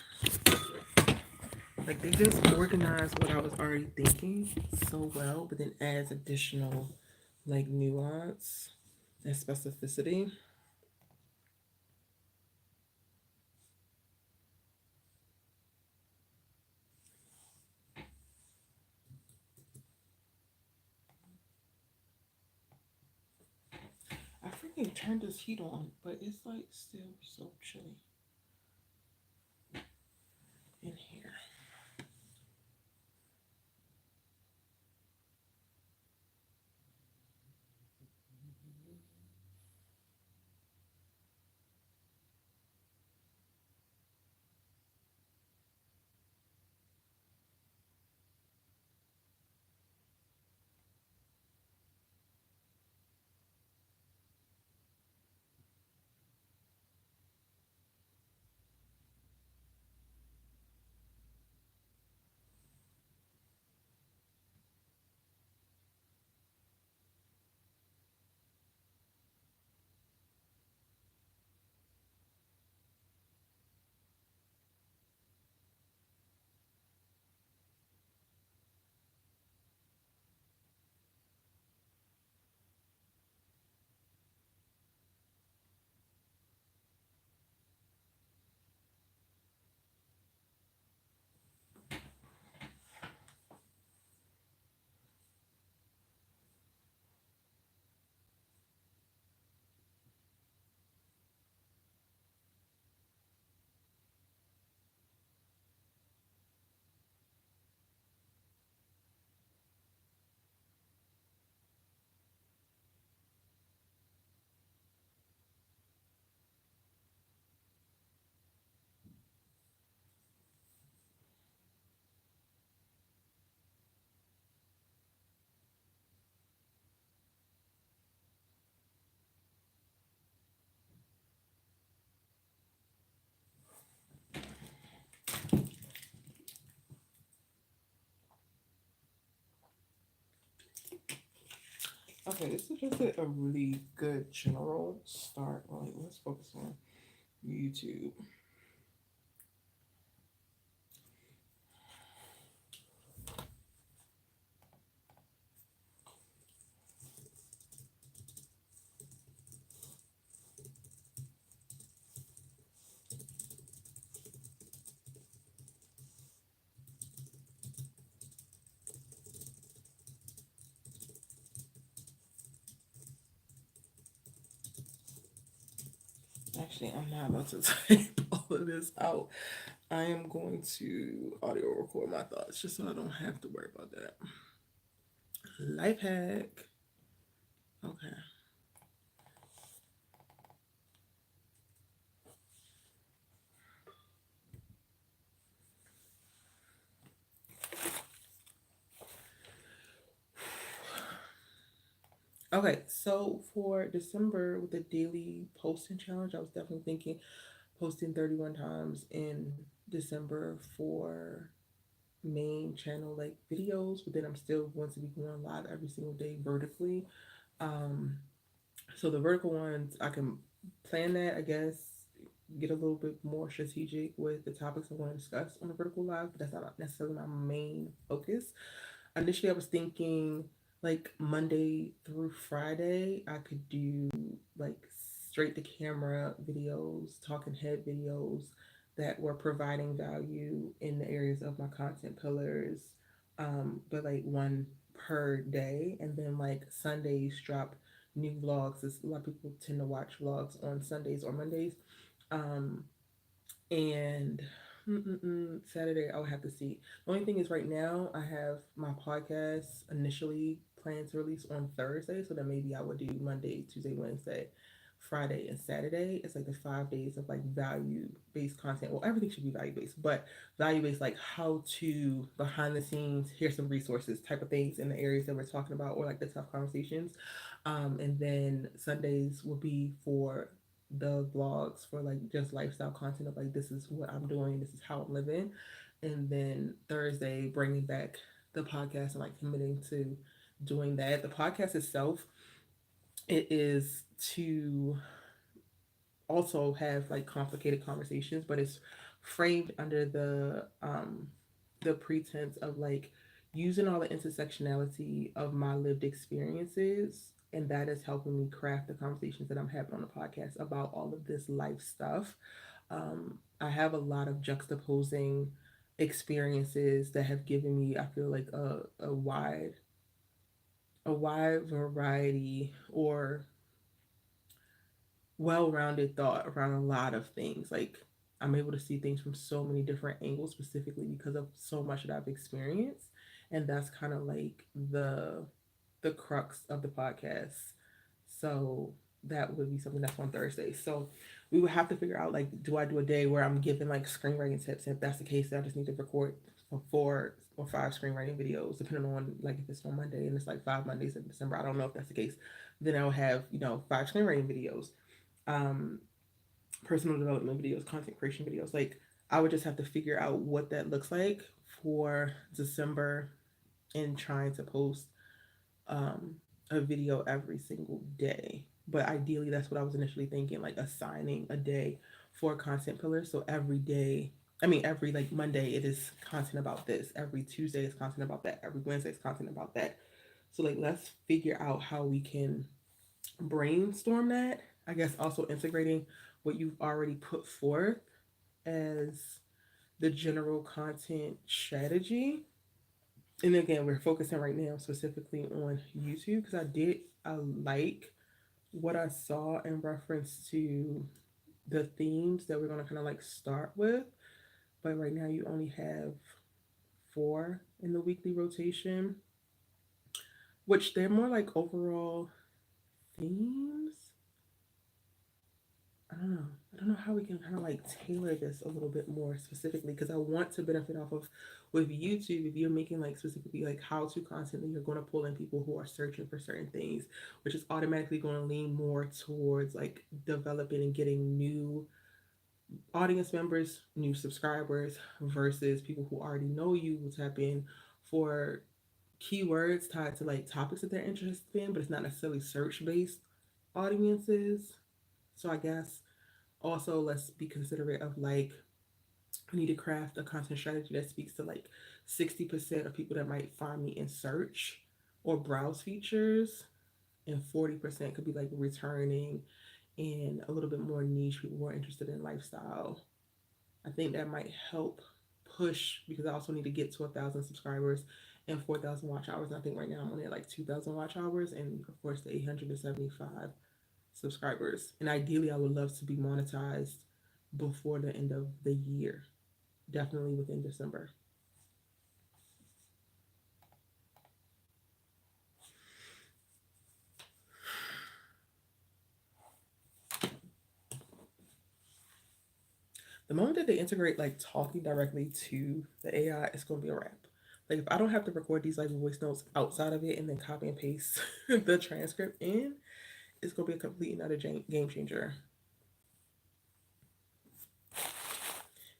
A: Like they just organize what I was already thinking so well, but then adds additional like nuance and specificity. I freaking turned this heat on, but it's like still so chilly in here. Okay, this is just a really good general start. Like, let's focus on YouTube. Actually, I'm not about to type all of this out. I am going to audio record my thoughts just so I don't have to worry about that. Life hack. Okay. Okay, so for December with the daily posting challenge, I was definitely thinking posting 31 times in December for main channel like videos, but then I'm still going to be going live every single day vertically. Um, so the vertical ones, I can plan that, I guess, get a little bit more strategic with the topics I want to discuss on the vertical live, but that's not necessarily my main focus. Initially, I was thinking like Monday through Friday, I could do like straight to camera videos, talking head videos that were providing value in the areas of my content pillars, but like one per day. And then like Sundays, drop new vlogs. A lot of people tend to watch vlogs on Sundays or Mondays. Um, and Saturday, I would have to see. The only thing is, right now, I have my podcast initially planned to release on Thursday, so then maybe I would do Monday, Tuesday, Wednesday, Friday, and Saturday. It's like the 5 days of like value based content. Well, everything should be value based, but value based, like how to behind the scenes, here's some resources type of things in the areas that we're talking about, or like the tough conversations. And then Sundays will be for the vlogs for like just lifestyle content of like this is what I'm doing, this is how I'm living. And then Thursday bringing back the podcast and like committing to doing that. The podcast itself, it is to also have like complicated conversations, but it's framed under the pretense of like using all the intersectionality of my lived experiences, and that is helping me craft the conversations that I'm having on the podcast about all of this life stuff. I have a lot of juxtaposing experiences that have given me, I feel like, a wide variety or well-rounded thought around a lot of things. Like, I'm able to see things from so many different angles, specifically because of so much that I've experienced, and that's kind of like the crux of the podcast. So that would be something that's on Thursday. So we would have to figure out, like, do I do a day where I'm giving like screenwriting tips? And if that's the case, then I just need to record 4 or 5 screenwriting videos, depending on like if it's on Monday and it's like 5 Mondays in December. I don't know if that's the case. Then I'll have 5 screenwriting videos, um, personal development videos, content creation videos. Like, I would just have to figure out what that looks like for December and trying to post um, a video every single day. But ideally, that's what I was initially thinking, like assigning a day for content pillars. So every day, I mean, every like Monday, it is content about this. Every Tuesday is content about that. Every Wednesday is content about that. So, like, let's figure out how we can brainstorm that. I guess also integrating what you've already put forth as the general content strategy. And again, we're focusing right now specifically on YouTube because I like what I saw in reference to the themes that we're going to kind of like start with. But right now, you only have 4 in the weekly rotation, which they're more like overall themes. I don't know. I don't know how we can kind of like tailor this a little bit more specifically, because I want to benefit off of with YouTube. If you're making like specifically like how to content, then you're going to pull in people who are searching for certain things, which is automatically going to lean more towards like developing and getting new audience members, new subscribers, versus people who already know you will tap in for keywords tied to like topics that they're interested in, but it's not necessarily search based audiences. So I guess also let's be considerate of like, we need to craft a content strategy that speaks to like 60% of people that might find me in search or browse features, and 40% could be like returning and a little bit more niche people who are interested in lifestyle. I think that might help push, because I also need to get to 1,000 subscribers and 4,000 watch hours. And I think right now I'm only at like 2,000 watch hours, and of course the 875 subscribers. And ideally, I would love to be monetized before the end of the year, definitely within December. The moment that they integrate like talking directly to the AI, it's going to be a wrap. Like, if I don't have to record these like voice notes outside of it and then copy and paste the transcript in, it's going to be a complete and utter game changer.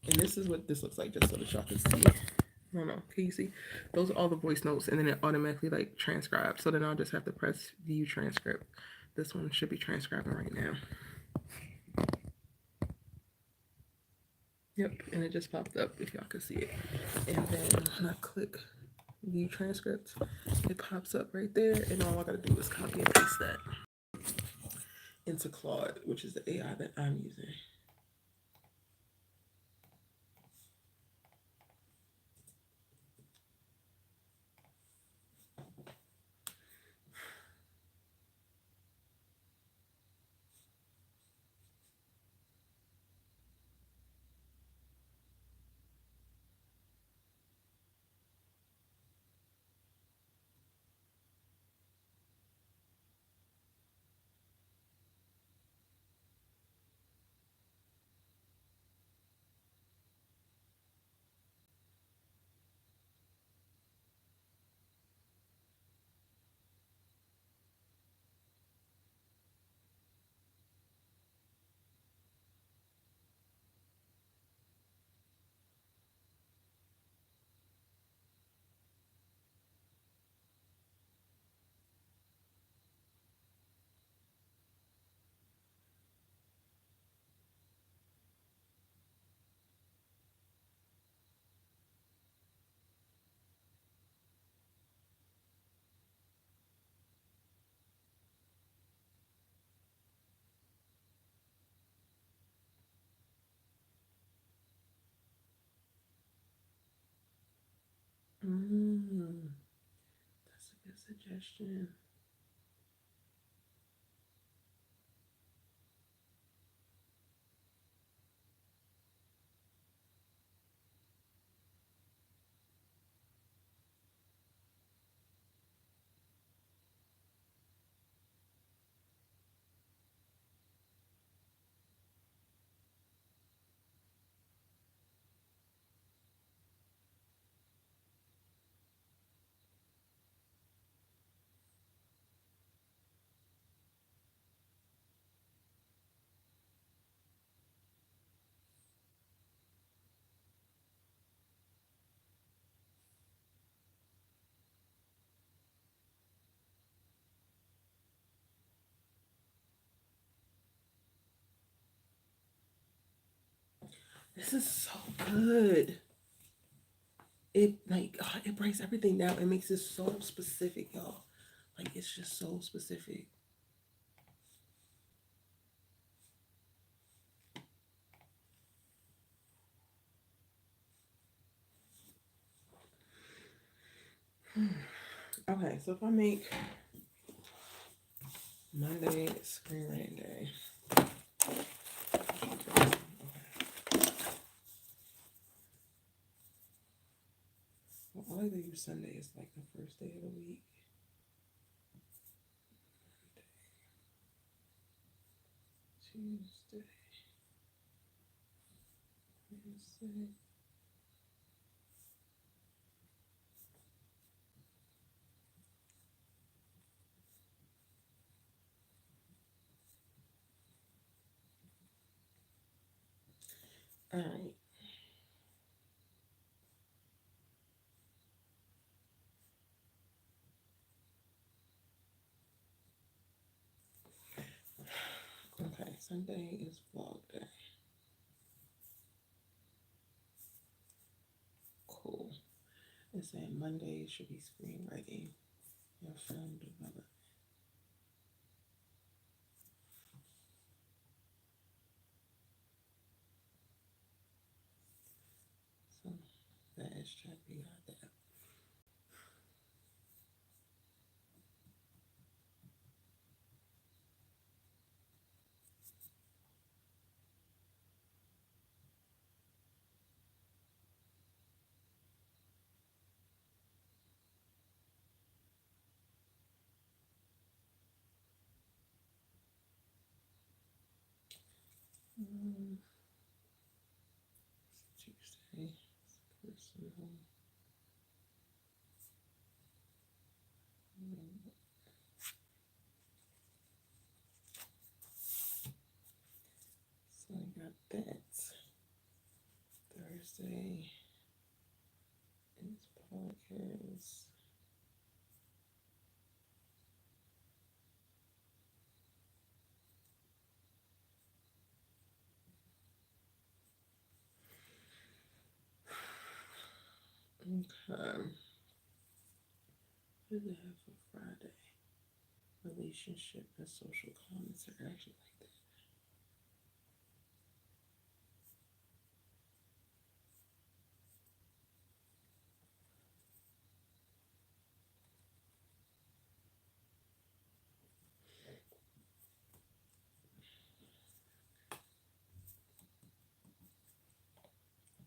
A: And this is what this looks like, just so that y'all can see. I don't know. Can you see? Those are all the voice notes, and then it automatically like transcribes. So then I'll just have to press view transcript. This one should be transcribing right now. Yep, and it just popped up if y'all can see it. And then when I click view transcript, it pops up right there, and all I gotta do is copy and paste that into Claude, which is the AI that I'm using. Mm, that's a good suggestion. This is so good. It like it breaks everything down. It makes it so specific, y'all. Like it's just so specific. Okay, so if I make Monday screenwriting day. Okay. Well, I like to use Sunday as like the first day of the week. Tuesday, Wednesday. All right. Okay, Sunday is vlog day. Cool. It's saying Monday should be screenwriting and film development. So that is check. We got that. Um, Tuesday, personal. So I got that. Thursday is podcast. Okay. What do they have for Friday? Relationship and social comments are actually like that.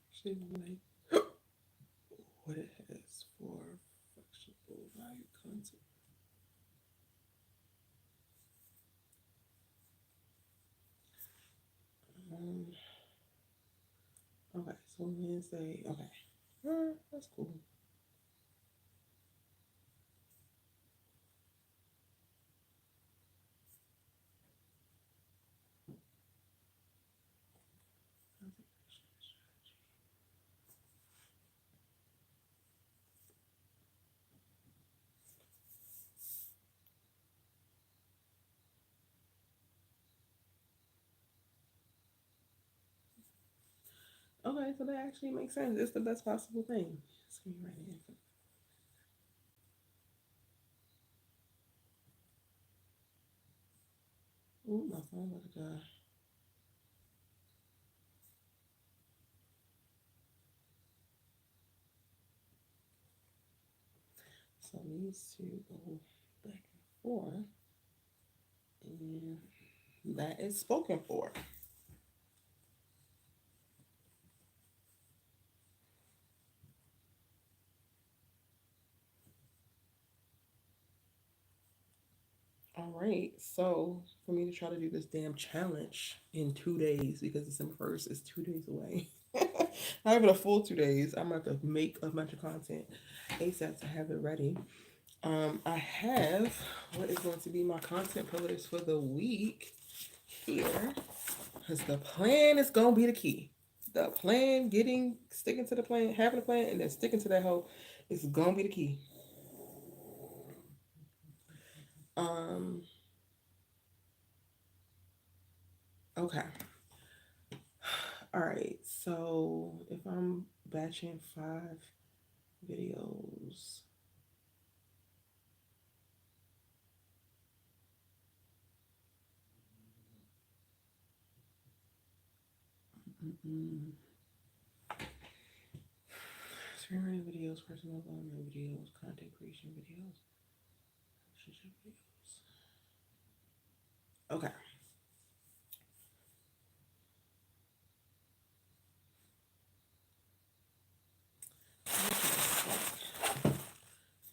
A: Actually, like what it has for flexible value content. Um, okay, so Wednesday. Okay, that's cool. Okay, so that actually makes sense. It's the best possible thing. Screenwriting. Ooh, my phone about to die. So these two go back and forth. And that is spoken for. All right, so for me to try to do this damn challenge in 2 days because December 1st is 2 days away. Not even a full 2 days. I'm about to make a bunch of content ASAP to have it ready. I have what is going to be my content pillars for the week here. Because the plan is gonna be the key. The plan, sticking to the plan, having a plan, and then sticking to that hoe is gonna be the key. Um, okay. All right. So if I'm batching 5 videos, screenwriting videos, personal development videos, content creation videos, relationship videos. Okay.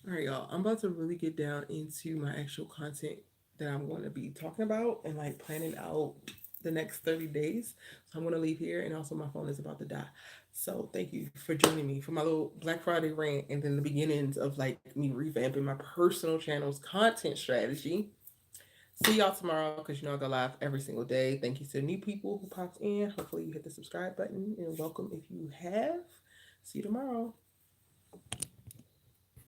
A: All right, y'all. I'm about to really get down into my actual content that I'm going to be talking about and like planning out the next 30 days. So I'm going to leave here, and also my phone is about to die. So thank you for joining me for my little Black Friday rant and then the beginnings of like me revamping my personal channel's content strategy. See y'all tomorrow because you know I go live every single day. Thank you to the new people who popped in. Hopefully you hit the subscribe button and welcome if you have. See you tomorrow.